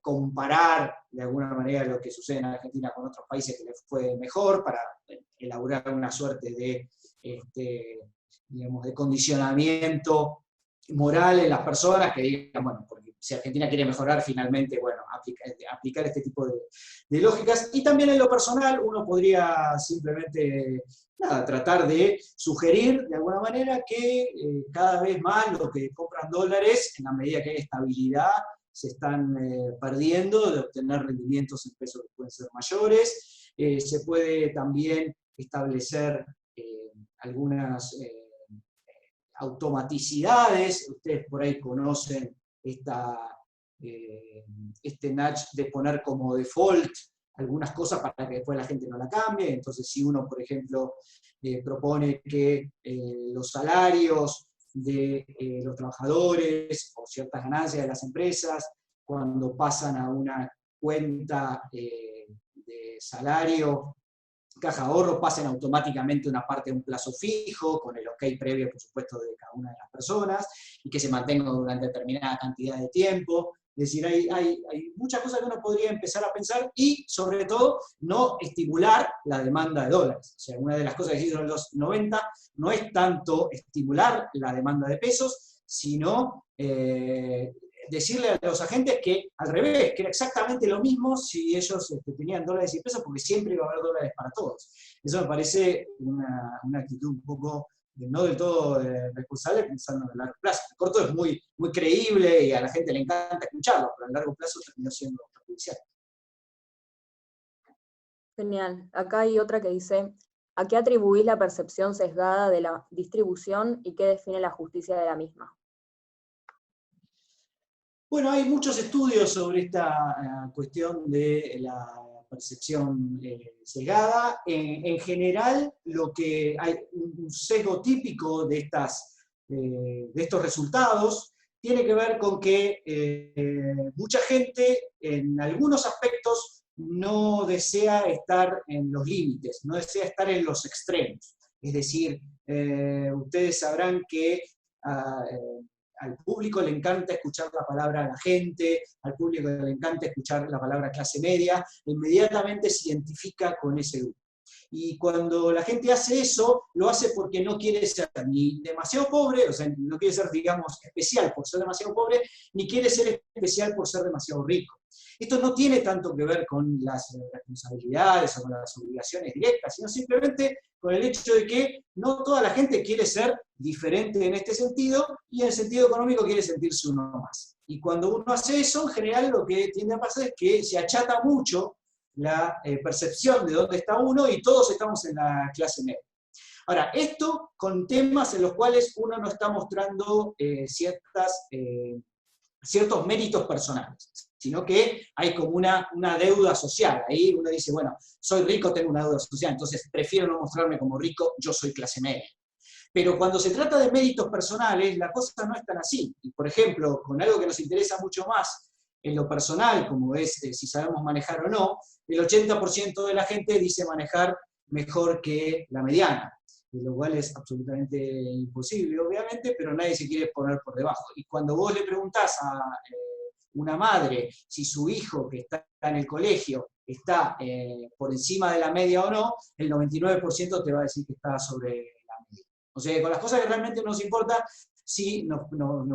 comparar de alguna manera lo que sucede en Argentina con otros países que les fue mejor, para elaborar una suerte de, digamos, de condicionamiento moral en las personas que digan, bueno, porque si Argentina quiere mejorar, finalmente, bueno, aplicar este tipo de lógicas. Y también en lo personal, uno podría simplemente tratar de sugerir de alguna manera que cada vez más los que compran dólares, en la medida que hay estabilidad, se están perdiendo de obtener rendimientos en pesos que pueden ser mayores. Se puede también establecer algunas automaticidades. Ustedes por ahí conocen este nudge de poner como default algunas cosas para que después la gente no la cambie. Entonces, si uno, por ejemplo, propone que los salarios de los trabajadores o ciertas ganancias de las empresas, cuando pasan a una cuenta de salario, caja de ahorro, pasen automáticamente una parte de un plazo fijo, con el ok previo, por supuesto, de cada una de las personas, y que se mantenga durante determinada cantidad de tiempo. Es decir, hay muchas cosas que uno podría empezar a pensar y, sobre todo, no estimular la demanda de dólares. O sea, una de las cosas que se hizo en los 90 no es tanto estimular la demanda de pesos, sino decirle a los agentes que, al revés, que era exactamente lo mismo si ellos tenían dólares y pesos, porque siempre iba a haber dólares para todos. Eso me parece una actitud un poco no del todo responsable pensando en el largo plazo. El corto es muy, muy creíble y a la gente le encanta escucharlo, pero a largo plazo terminó siendo perjudicial. Genial. Acá hay otra que dice, ¿a qué atribuís la percepción sesgada de la distribución y qué define la justicia de la misma? Bueno, hay muchos estudios sobre esta cuestión de la percepción sesgada. En general, lo que hay un sesgo típico de estos resultados tiene que ver con que mucha gente en algunos aspectos no desea estar en los límites, no desea estar en los extremos. Es decir, ustedes sabrán que al público le encanta escuchar la palabra la gente, al público le encanta escuchar la palabra clase media, inmediatamente se identifica con ese grupo. Y cuando la gente hace eso, lo hace porque no quiere ser ni demasiado pobre, o sea, no quiere ser, digamos, especial por ser demasiado pobre, ni quiere ser especial por ser demasiado rico. Esto no tiene tanto que ver con las responsabilidades o con las obligaciones directas, sino simplemente con el hecho de que no toda la gente quiere ser diferente en este sentido, y en el sentido económico quiere sentirse uno más. Y cuando uno hace eso, en general lo que tiende a pasar es que se achata mucho la percepción de dónde está uno y todos estamos en la clase media. Ahora, esto con temas en los cuales uno no está mostrando ciertos méritos personales, sino que hay como una deuda social. Ahí uno dice, bueno, soy rico, tengo una deuda social, entonces prefiero no mostrarme como rico, yo soy clase media. Pero cuando se trata de méritos personales, la cosa no es tan así. Y, por ejemplo, con algo que nos interesa mucho más en lo personal, como es si sabemos manejar o no, el 80% de la gente dice manejar mejor que la mediana, lo cual es absolutamente imposible, obviamente, pero nadie se quiere poner por debajo. Y cuando vos le preguntás a una madre si su hijo que está en el colegio está por encima de la media o no, el 99% te va a decir que está sobre la media. O sea, con las cosas que realmente nos importa, sí nos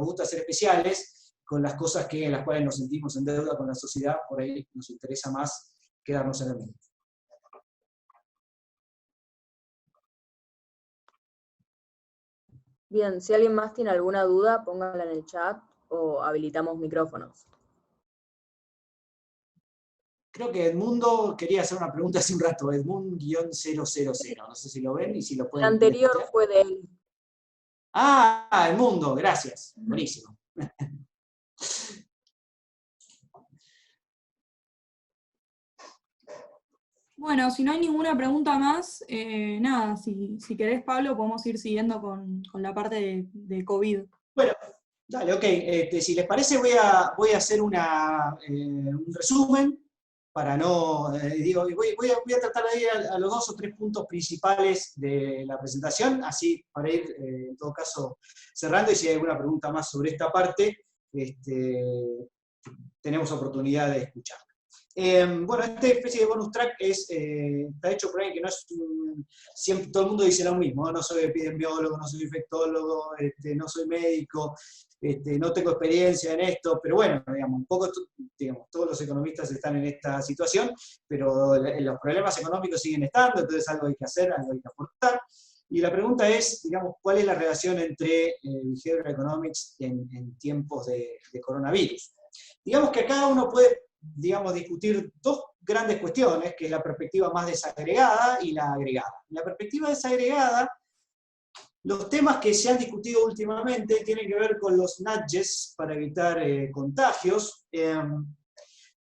gusta ser especiales, con las cosas en las cuales nos sentimos en deuda con la sociedad, por ahí nos interesa más quedarnos en el medio. Bien, si alguien más tiene alguna duda, pónganla en el chat o habilitamos micrófonos. Creo que Edmundo quería hacer una pregunta hace un rato, Edmund-000, no sé si lo ven y si lo pueden... El anterior fue de él. Ah, Edmundo, gracias, buenísimo. Bueno, si no hay ninguna pregunta más, nada, si querés, Pablo, podemos ir siguiendo con la parte de COVID. Bueno, dale, ok. Si les parece, voy a hacer un resumen para no... voy a tratar de ir a los 2 o 3 puntos principales de la presentación, así para ir, en todo caso, cerrando, y si hay alguna pregunta más sobre esta parte, tenemos oportunidad de escuchar. Bueno, esta especie de bonus track está hecho por ahí que no es siempre todo el mundo dice lo mismo, no soy epidemiólogo, no soy infectólogo, no soy médico, no tengo experiencia en esto, pero bueno, digamos, un poco, digamos, todos los economistas están en esta situación, pero los problemas económicos siguen estando, entonces algo hay que hacer, algo hay que aportar. Y la pregunta es, digamos, ¿cuál es la relación entre behavioral economics en tiempos de coronavirus? Digamos que acá uno puede, digamos, discutir 2 grandes cuestiones, que es la perspectiva más desagregada y la agregada. En la perspectiva desagregada, los temas que se han discutido últimamente tienen que ver con los nudges para evitar contagios.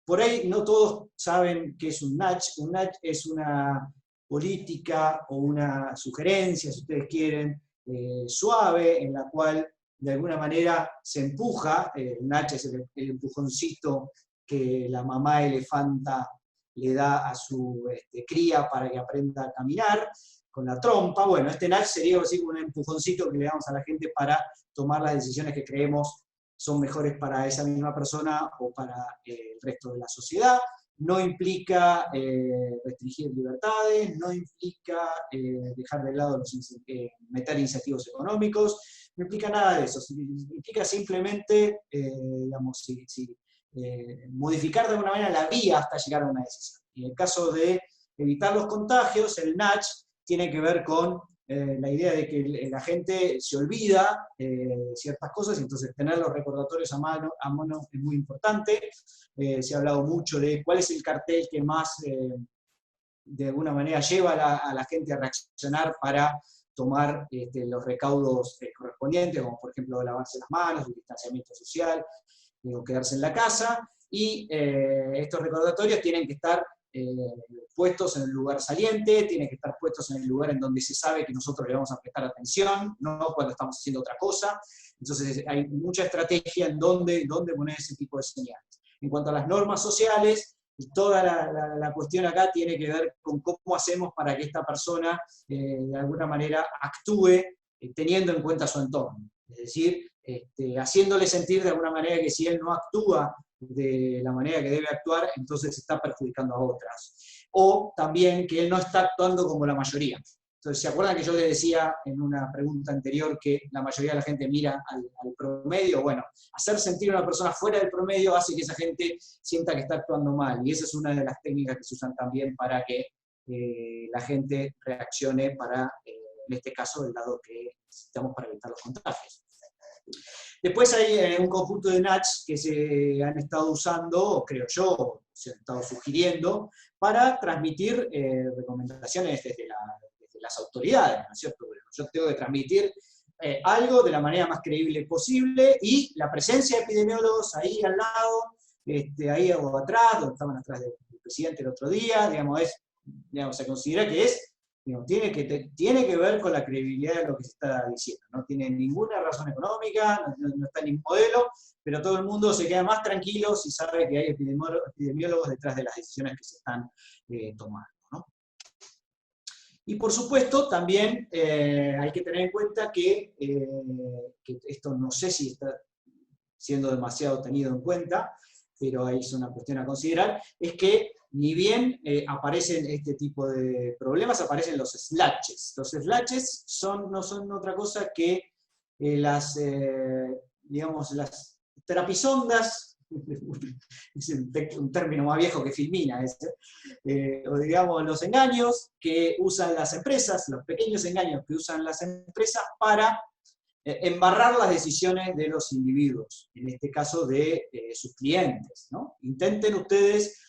Por ahí no todos saben qué es un nudge. Un nudge es una política o una sugerencia, si ustedes quieren, suave, en la cual de alguna manera se empuja. El nudge es el empujoncito que la mamá elefanta le da a su cría para que aprenda a caminar con la trompa. Bueno, este nudge sería así como un empujoncito que le damos a la gente para tomar las decisiones que creemos son mejores para esa misma persona o para el resto de la sociedad. No implica restringir libertades, no implica dejar de lado meter incentivos económicos, no implica nada de eso, implica simplemente, digamos, modificar de alguna manera la vía hasta llegar a una decisión. Y en el caso de evitar los contagios, el nudge tiene que ver con la idea de que la gente se olvida ciertas cosas, y entonces tener los recordatorios a mano es muy importante. Se ha hablado mucho de cuál es el cartel que más, de alguna manera, lleva a la gente a reaccionar para tomar los recaudos correspondientes, como por ejemplo lavarse las manos, el distanciamiento social, o quedarse en la casa, y estos recordatorios tienen que estar puestos en el lugar saliente, tienen que estar puestos en el lugar en donde se sabe que nosotros le vamos a prestar atención, no cuando estamos haciendo otra cosa. Entonces hay mucha estrategia en dónde poner ese tipo de señales. En cuanto a las normas sociales, toda la cuestión acá tiene que ver con cómo hacemos para que esta persona de alguna manera actúe teniendo en cuenta su entorno. Es decir, haciéndole sentir de alguna manera que si él no actúa de la manera que debe actuar, entonces está perjudicando a otras. O también que él no está actuando como la mayoría. Entonces, ¿se acuerdan que yo les decía en una pregunta anterior que la mayoría de la gente mira al promedio? Bueno, hacer sentir a una persona fuera del promedio hace que esa gente sienta que está actuando mal. Y esa es una de las técnicas que se usan también para que la gente reaccione para, en este caso, el lado que necesitamos para evitar los contagios. Después hay un conjunto de nudges que se han estado usando, creo yo, se han estado sugiriendo, para transmitir recomendaciones desde las autoridades, ¿no es cierto? Yo tengo que transmitir algo de la manera más creíble posible, y la presencia de epidemiólogos ahí al lado, ahí o atrás, donde estaban atrás del presidente el otro día, digamos, se considera que es, digamos, tiene que ver con la credibilidad de lo que se está diciendo. No tiene ninguna razón económica, no está en ningún modelo, pero todo el mundo se queda más tranquilo si sabe que hay epidemiólogos detrás de las decisiones que se están tomando, ¿no? Y por supuesto, también hay que tener en cuenta que esto no sé si está siendo demasiado tenido en cuenta, pero ahí es una cuestión a considerar, es que ni bien aparecen este tipo de problemas, aparecen los slashes. Los slashes no son otra cosa que digamos, las trapisondas, es un término más viejo que Filmina, o digamos los engaños que usan las empresas, los pequeños engaños que usan las empresas para embarrar las decisiones de los individuos, en este caso de sus clientes, ¿no? Intenten ustedes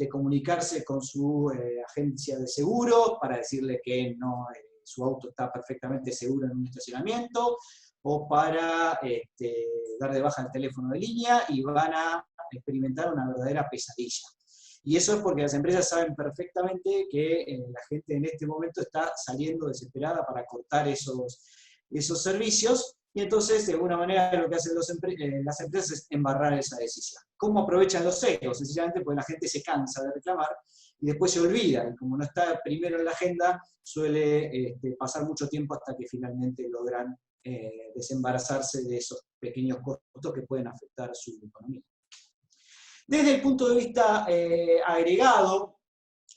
comunicarse con su agencia de seguro para decirle que no, su auto está perfectamente seguro en un estacionamiento, o para dar de baja el teléfono de línea, y van a experimentar una verdadera pesadilla. Y eso es porque las empresas saben perfectamente que la gente en este momento está saliendo desesperada para cortar esos servicios, y entonces de alguna manera lo que hacen las empresas es embarrar esa decisión. ¿Cómo aprovechan los egos? Sencillamente porque la gente se cansa de reclamar y después se olvida, y como no está primero en la agenda, suele pasar mucho tiempo hasta que finalmente logran desembarazarse de esos pequeños costos que pueden afectar su economía. Desde el punto de vista agregado,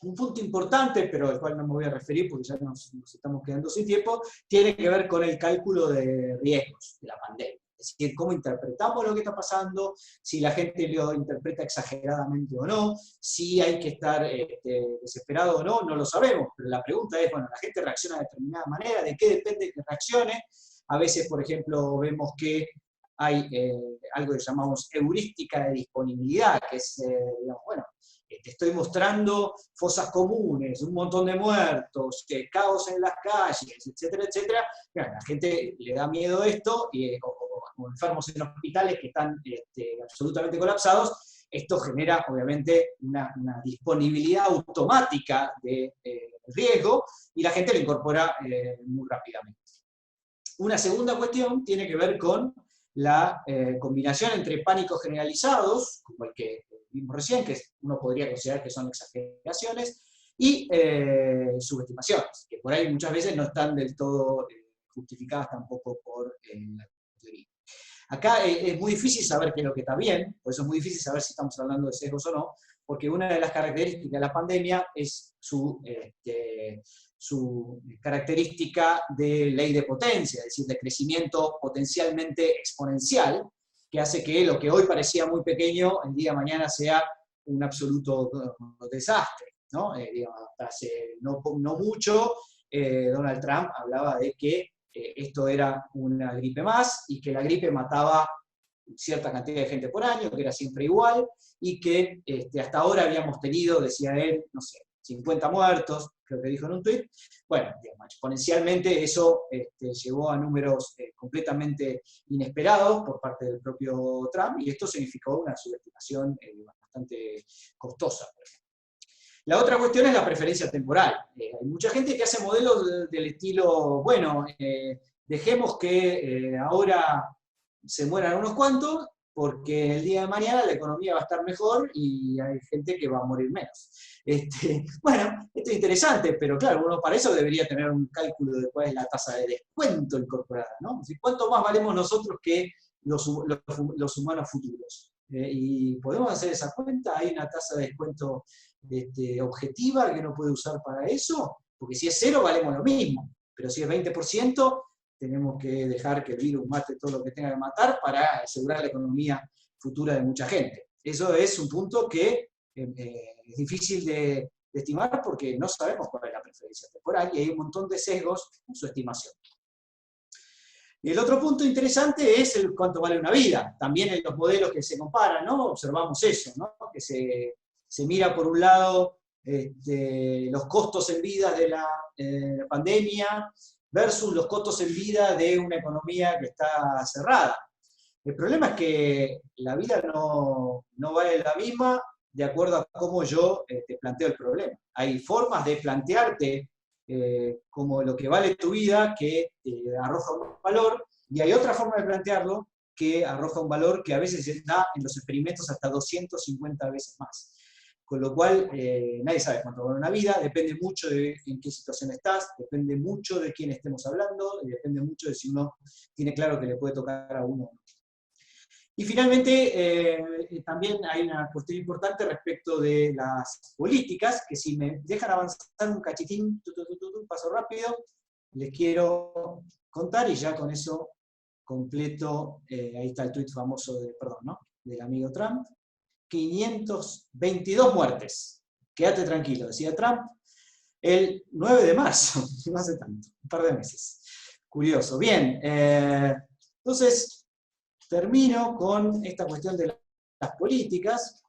un punto importante, pero al cual no me voy a referir porque ya nos estamos quedando sin tiempo, tiene que ver con el cálculo de riesgos de la pandemia. Es decir, cómo interpretamos lo que está pasando, si la gente lo interpreta exageradamente o no, si hay que estar desesperado o no, no lo sabemos. Pero la pregunta es, bueno, la gente reacciona de determinada manera, ¿de qué depende que reaccione? A veces, por ejemplo, vemos que hay algo que llamamos heurística de disponibilidad, que es, digamos, bueno, te estoy mostrando fosas comunes, un montón de muertos, caos en las calles, etcétera, etcétera. Claro, la gente le da miedo esto, o enfermos en hospitales que están absolutamente colapsados. Esto genera, obviamente, una disponibilidad automática de riesgo, y la gente lo incorpora muy rápidamente. Una segunda cuestión tiene que ver con la combinación entre pánicos generalizados, como el que vimos recién, que uno podría considerar que son exageraciones, y subestimaciones, que por ahí muchas veces no están del todo justificadas tampoco por la teoría. Acá es muy difícil saber qué es lo que está bien, por eso es muy difícil saber si estamos hablando de sesgos o no, porque una de las características de la pandemia es su característica de ley de potencia, es decir, de crecimiento potencialmente exponencial, que hace que lo que hoy parecía muy pequeño, el día de mañana sea un absoluto desastre, ¿no? Digamos, hasta hace no mucho, Donald Trump hablaba de que esto era una gripe más, y que la gripe mataba cierta cantidad de gente por año, que era siempre igual, y que hasta ahora habíamos tenido, decía él, no sé, 50 muertos, creo que dijo en un tuit. Bueno, digamos, exponencialmente eso llevó a números completamente inesperados por parte del propio Trump, y esto significó una subestimación bastante costosa, por ejemplo. La otra cuestión es la preferencia temporal. Hay mucha gente que hace modelos del estilo, bueno, dejemos que ahora se mueran unos cuantos, porque el día de mañana la economía va a estar mejor y hay gente que va a morir menos. Bueno, esto es interesante, pero claro, uno para eso debería tener un cálculo de cuál es la tasa de descuento incorporada, ¿no? Es decir, ¿cuánto más valemos nosotros que los humanos futuros? Y podemos hacer esa cuenta. Hay una tasa de descuento objetiva que uno puede usar para eso, porque si es 0 valemos lo mismo, pero si es 20%, tenemos que dejar que el virus mate todo lo que tenga que matar para asegurar la economía futura de mucha gente. Eso es un punto que es difícil de estimar, porque no sabemos cuál es la preferencia temporal y hay un montón de sesgos en su estimación. Y el otro punto interesante es el cuánto vale una vida. También en los modelos que se comparan, ¿no? Observamos eso, ¿no? Que se mira por un lado los costos en vida de la pandemia versus los costos en vida de una economía que está cerrada. El problema es que la vida no vale la misma de acuerdo a cómo yo te planteo el problema. Hay formas de plantearte como lo que vale tu vida, que arroja un valor, y hay otra forma de plantearlo que arroja un valor que a veces da en los experimentos hasta 250 veces más. Con lo cual, nadie sabe cuánto vale una vida, depende mucho de en qué situación estás, depende mucho de quién estemos hablando, y depende mucho de si uno tiene claro que le puede tocar a uno. Y finalmente, también hay una cuestión importante respecto de las políticas, que si me dejan avanzar un cachitín, un paso rápido, les quiero contar, y ya con eso completo, ahí está el tuit famoso del amigo Trump, 522 muertes, quédate tranquilo, decía Trump, el 9 de marzo, no hace tanto, un par de meses. Curioso. Bien, entonces, termino con esta cuestión de las políticas,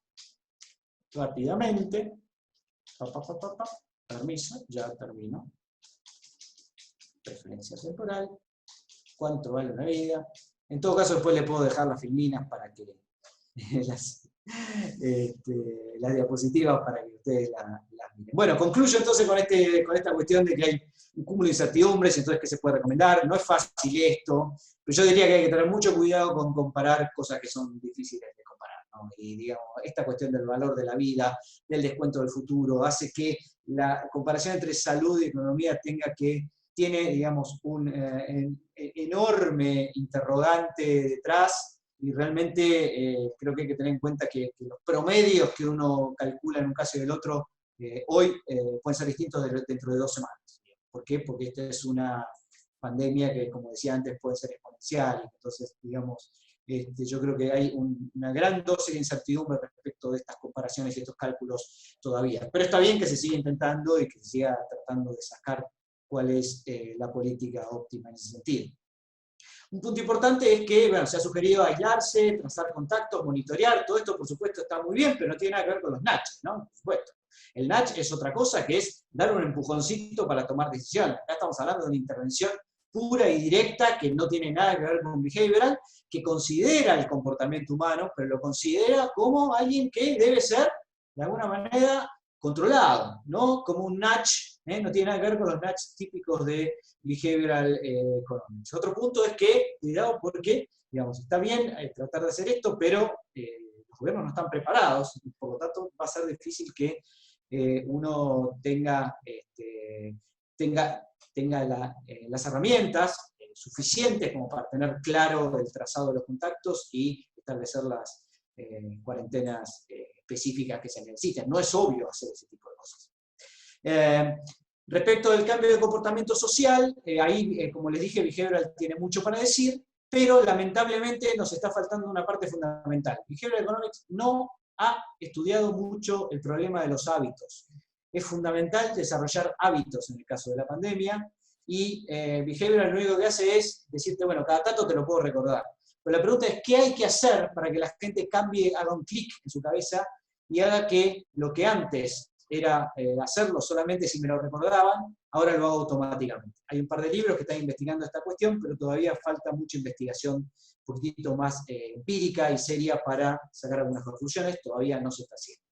rápidamente. Permiso, ya termino. Preferencia temporal. ¿Cuánto vale una vida? En todo caso, después le puedo dejar las filminas para que las diapositivas para que ustedes las miren. Bueno, concluyo entonces con esta cuestión de que hay un cúmulo de incertidumbres, entonces ¿qué se puede recomendar? No es fácil esto, pero yo diría que hay que tener mucho cuidado con comparar cosas que son difíciles de comparar, ¿no? Y digamos, esta cuestión del valor de la vida, del descuento del futuro, hace que la comparación entre salud y economía tiene, digamos, un enorme interrogante detrás, y realmente creo que hay que tener en cuenta que los promedios que uno calcula en un caso y del otro, hoy pueden ser distintos dentro de 2 semanas. ¿Por qué? Porque esta es una pandemia que, como decía antes, puede ser exponencial. Entonces, digamos, yo creo que hay una gran dosis de incertidumbre respecto de estas comparaciones y estos cálculos todavía. Pero está bien que se siga intentando y que se siga tratando de sacar cuál es la política óptima en ese sentido. Un punto importante es que, bueno, se ha sugerido aislarse, trazar contactos, monitorear, todo esto por supuesto está muy bien, pero no tiene nada que ver con los nudges, ¿no? Por supuesto. El nudge es otra cosa, que es dar un empujoncito para tomar decisiones. Acá estamos hablando de una intervención pura y directa que no tiene nada que ver con behavioral, que considera el comportamiento humano, pero lo considera como alguien que debe ser, de alguna manera, controlado, ¿no? Como un nudge, no tiene nada que ver con los nudges típicos de behavioral economics. Otro punto es que, cuidado porque, digamos, está bien tratar de hacer esto, pero los gobiernos no están preparados, y por lo tanto va a ser difícil que uno tenga las herramientas suficientes como para tener claro el trazado de los contactos y establecer las cuarentenas específicas que se necesiten. No es obvio hacer ese tipo de cosas. Respecto del cambio de comportamiento social, ahí, como les dije, Behavioral tiene mucho para decir, pero lamentablemente nos está faltando una parte fundamental. Behavioral Economics no ha estudiado mucho el problema de los hábitos. Es fundamental desarrollar hábitos en el caso de la pandemia, y Behavioral lo único que hace es decirte, bueno, cada tanto te lo puedo recordar. Pero la pregunta es, ¿qué hay que hacer para que la gente cambie, haga un clic en su cabeza y haga que lo que antes era hacerlo solamente si me lo recordaban, ahora lo hago automáticamente? Hay un par de libros que están investigando esta cuestión, pero todavía falta mucha investigación un poquito más empírica y seria para sacar algunas conclusiones, todavía no se está haciendo.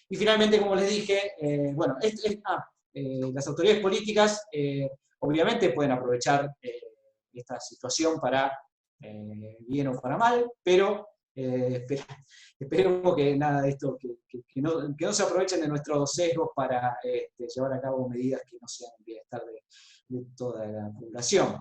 Y finalmente, como les dije, bueno, las autoridades políticas obviamente pueden aprovechar esta situación para bien o para mal, pero esperemos que nada de esto, que no se aprovechen de nuestros sesgos para llevar a cabo medidas que no sean el bienestar de toda la población.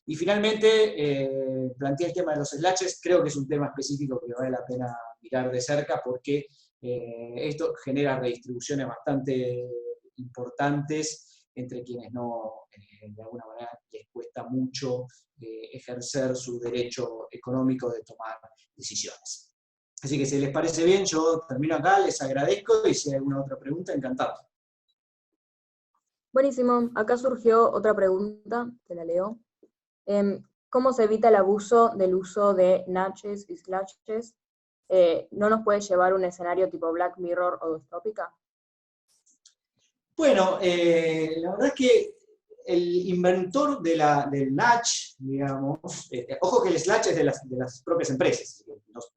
Y finalmente, planteé el tema de los slashes. Creo que es un tema específico que vale la pena mirar de cerca, porque esto genera redistribuciones bastante importantes entre quienes no, de alguna manera, les cuesta mucho ejercer su derecho económico de tomar decisiones. Así que si les parece bien, yo termino acá, les agradezco, y si hay alguna otra pregunta, encantado. Buenísimo, acá surgió otra pregunta, te la leo. ¿Cómo se evita el abuso del uso de nudges y slashes? ¿No nos puede llevar un escenario tipo Black Mirror o distópica? Bueno, la verdad es que el inventor del nudge, digamos, ojo que el slash es de las propias empresas,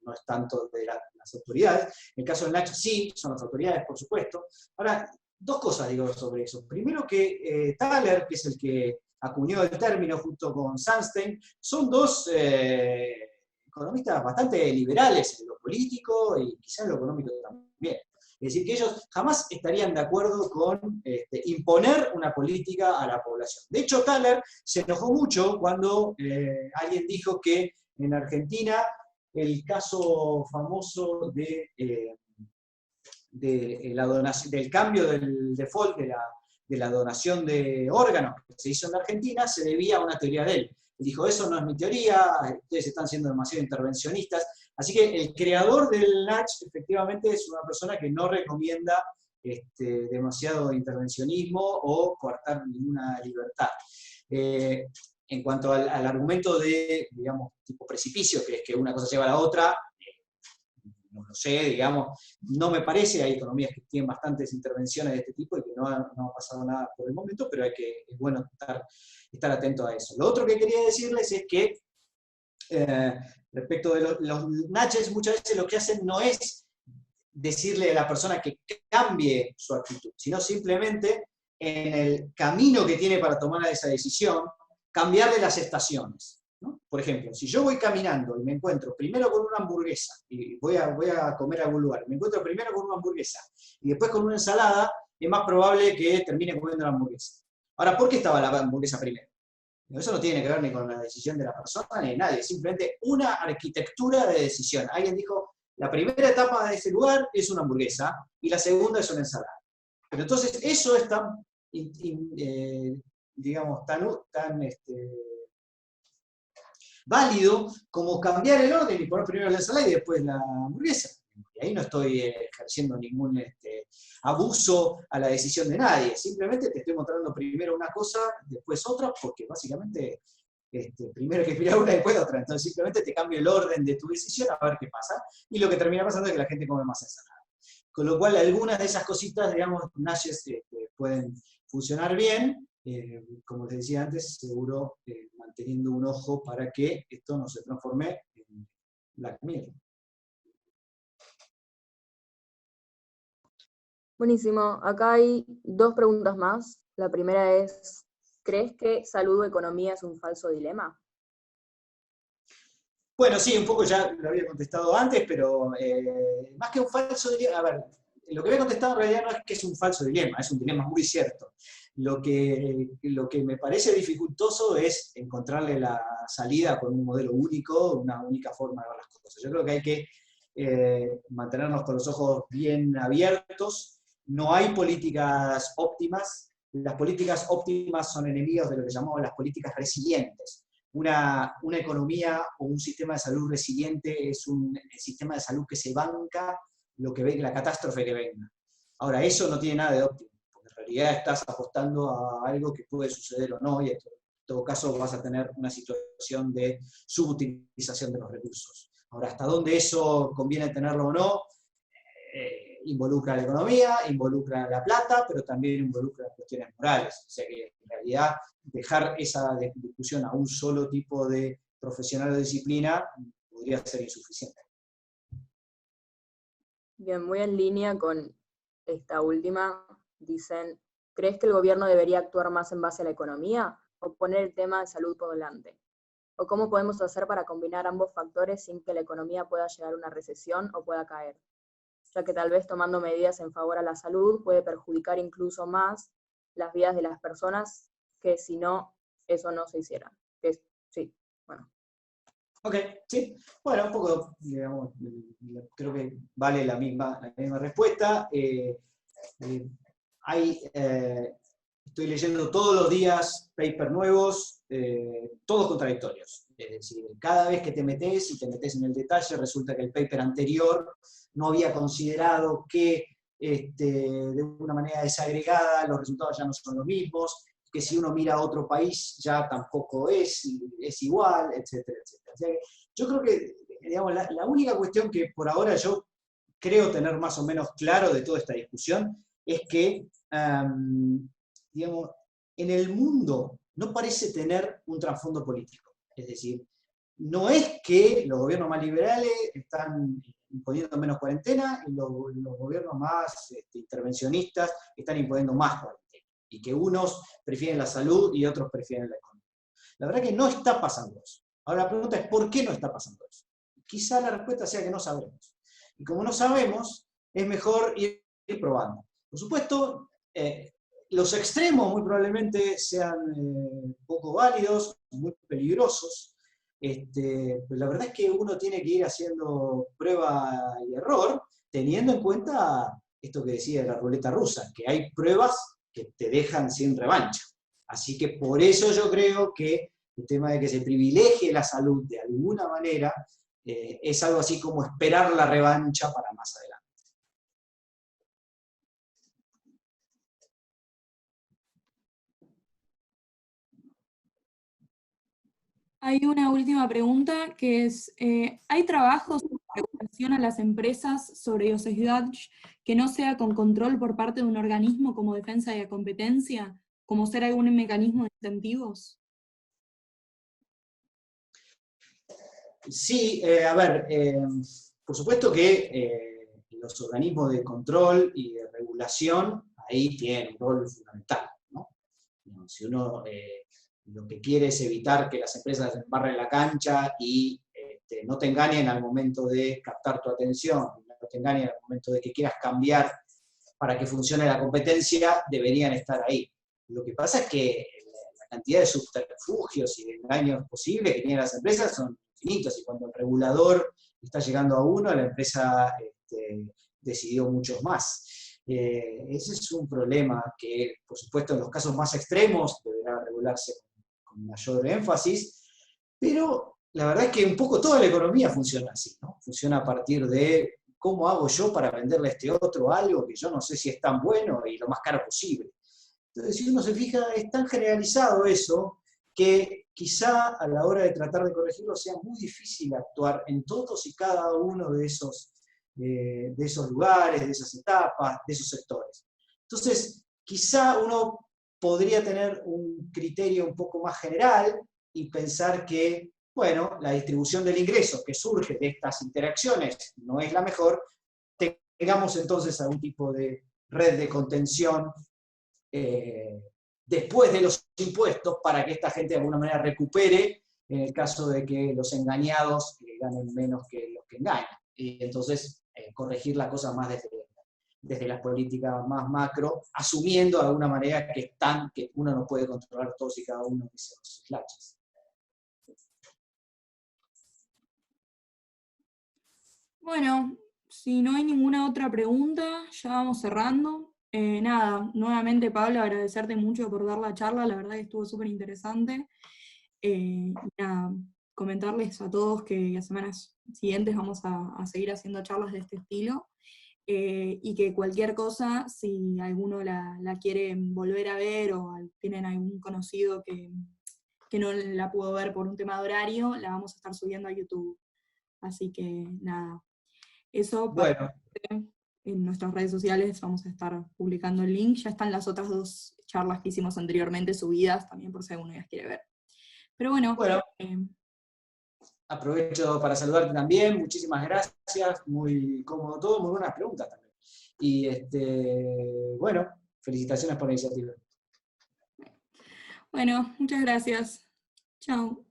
no es tanto de las autoridades. En el caso del nudge sí, son las autoridades, por supuesto. Ahora, dos cosas digo sobre eso. Primero, que Thaler, que es el que acuñó el término junto con Sunstein, son dos economistas bastante liberales en lo político y quizá en lo económico también. Es decir, que ellos jamás estarían de acuerdo con imponer una política a la población. De hecho, Thaler se enojó mucho cuando alguien dijo que en Argentina el caso famoso del cambio del default de la donación de órganos que se hizo en la Argentina se debía a una teoría de él. Él dijo, eso no es mi teoría, ustedes están siendo demasiado intervencionistas. Así que el creador del nudge efectivamente es una persona que no recomienda demasiado intervencionismo o coartar ninguna libertad. En cuanto al argumento de, digamos, tipo precipicio, que es que una cosa lleva a la otra, no lo sé, digamos, no me parece. Hay economías que tienen bastantes intervenciones de este tipo y que no ha pasado nada por el momento, pero es bueno estar atento a eso. Lo otro que quería decirles es que respecto de los nudges, muchas veces lo que hacen no es decirle a la persona que cambie su actitud, sino simplemente en el camino que tiene para tomar esa decisión, cambiarle las estaciones, ¿no? Por ejemplo, si yo voy caminando y me encuentro primero con una hamburguesa, y voy a comer a algún lugar, me encuentro primero con una hamburguesa y después con una ensalada, es más probable que termine comiendo la hamburguesa. Ahora, ¿por qué estaba la hamburguesa primero? Eso no tiene que ver ni con la decisión de la persona ni de nadie, simplemente una arquitectura de decisión. Alguien dijo, la primera etapa de ese lugar es una hamburguesa y la segunda es una ensalada. Pero entonces eso es tan, digamos, tan válido como cambiar el orden y poner primero la ensalada y después la hamburguesa. Y ahí no estoy ejerciendo ningún abuso a la decisión de nadie, simplemente te estoy mostrando primero una cosa, después otra, porque básicamente primero hay que mirar una y después otra, entonces simplemente te cambio el orden de tu decisión a ver qué pasa, y lo que termina pasando es que la gente come más ensalada. Con lo cual algunas de esas cositas, digamos, nudges pueden funcionar bien, como les decía antes, seguro manteniendo un ojo para que esto no se transforme en Black Mirror. Buenísimo. Acá hay dos preguntas más. La primera es, ¿crees que salud o economía es un falso dilema? Bueno, sí, un poco ya lo había contestado antes, pero más que un falso dilema, a ver, lo que había contestado en realidad no es que es un falso dilema, es un dilema muy cierto. Lo que me parece dificultoso es encontrarle la salida con un modelo único, una única forma de ver las cosas. Yo creo que hay que mantenernos con los ojos bien abiertos. No hay políticas óptimas. Las políticas óptimas son enemigos de lo que llamamos las políticas resilientes. Una economía o un sistema de salud resiliente es un sistema de salud que se banca la catástrofe que venga. Ahora, eso no tiene nada de óptimo, porque en realidad estás apostando a algo que puede suceder o no, y en todo caso vas a tener una situación de subutilización de los recursos. Ahora, hasta dónde eso conviene tenerlo o no, involucra la economía, involucra la plata, pero también involucra cuestiones morales. O sea que en realidad dejar esa discusión a un solo tipo de profesional o disciplina podría ser insuficiente. Bien, muy en línea con esta última, dicen, ¿crees que el gobierno debería actuar más en base a la economía o poner el tema de salud por delante? ¿O cómo podemos hacer para combinar ambos factores sin que la economía pueda llegar a una recesión o pueda caer? Ya que tal vez tomando medidas en favor a la salud puede perjudicar incluso más las vidas de las personas que si no, eso no se hiciera. Sí, bueno. Ok, sí. Bueno, un poco, digamos, creo que vale la misma respuesta. Estoy leyendo todos los días papers nuevos, todos contradictorios. Es decir, cada vez que te metes en el detalle, resulta que el paper anterior no había considerado que de una manera desagregada los resultados ya no son los mismos, que si uno mira a otro país ya tampoco es igual, etcétera, etcétera. O sea, yo creo que, digamos, la única cuestión que por ahora yo creo tener más o menos claro de toda esta discusión es que, digamos, en el mundo no parece tener un trasfondo político. Es decir, no es que los gobiernos más liberales están imponiendo menos cuarentena y los gobiernos más intervencionistas están imponiendo más cuarentena, y que unos prefieren la salud y otros prefieren la economía. La verdad que no está pasando eso. Ahora la pregunta es, ¿por qué no está pasando eso? Quizá la respuesta sea que no sabemos. Y como no sabemos, es mejor ir probando. Por supuesto, los extremos muy probablemente sean poco válidos, muy peligrosos, pero la verdad es que uno tiene que ir haciendo prueba y error, teniendo en cuenta esto que decía de la ruleta rusa, que hay pruebas que te dejan sin revancha. Así que por eso yo creo que el tema de que se privilegie la salud de alguna manera es algo así como esperar la revancha para más adelante. Hay una última pregunta que es, ¿hay trabajos de regulación a las empresas sobre usage que no sea con control por parte de un organismo como Defensa de la Competencia, como ser algún mecanismo de incentivos? Sí, a ver, por supuesto que los organismos de control y de regulación ahí tienen un rol fundamental, ¿no? Si uno lo que quiere es evitar que las empresas embarren la cancha y no te engañen al momento de captar tu atención, no te engañen al momento de que quieras cambiar para que funcione la competencia, deberían estar ahí. Lo que pasa es que la cantidad de subterfugios y de engaños posibles que tienen las empresas son infinitos, y cuando el regulador está llegando a uno, la empresa decidió muchos más. Ese es un problema que, por supuesto, en los casos más extremos deberá regularse con mayor énfasis, pero la verdad es que un poco toda la economía funciona así, ¿no? Funciona a partir de cómo hago yo para venderle a este otro algo que yo no sé si es tan bueno y lo más caro posible. Entonces, si uno se fija, es tan generalizado eso que quizá a la hora de tratar de corregirlo sea muy difícil actuar en todos y cada uno de esos lugares, de esas etapas, de esos sectores. Entonces, quizá uno podría tener un criterio un poco más general y pensar que, bueno, la distribución del ingreso que surge de estas interacciones no es la mejor, tengamos entonces algún tipo de red de contención después de los impuestos para que esta gente de alguna manera recupere en el caso de que los engañados ganen menos que los que engañan. Y entonces corregir la cosa más desde desde las políticas más macro, asumiendo de alguna manera que uno no puede controlar todos y cada uno de esos slashes. Bueno, si no hay ninguna otra pregunta, ya vamos cerrando. Nada, nuevamente Pablo, agradecerte mucho por dar la charla, la verdad que estuvo súper interesante. Y nada, comentarles a todos que las semanas siguientes vamos a seguir haciendo charlas de este estilo, y que cualquier cosa, si alguno la quiere volver a ver o tienen algún conocido que no la pudo ver por un tema de horario, la vamos a estar subiendo a YouTube. Así que nada, eso Bueno, en nuestras redes sociales vamos a estar publicando el link. Ya están las otras 2 charlas que hicimos anteriormente subidas, también por si alguno las quiere ver. Pero bueno, aprovecho para saludarte también, muchísimas gracias, muy cómodo todo, muy buenas preguntas también. Y bueno, felicitaciones por la iniciativa. bueno, muchas gracias. Chao.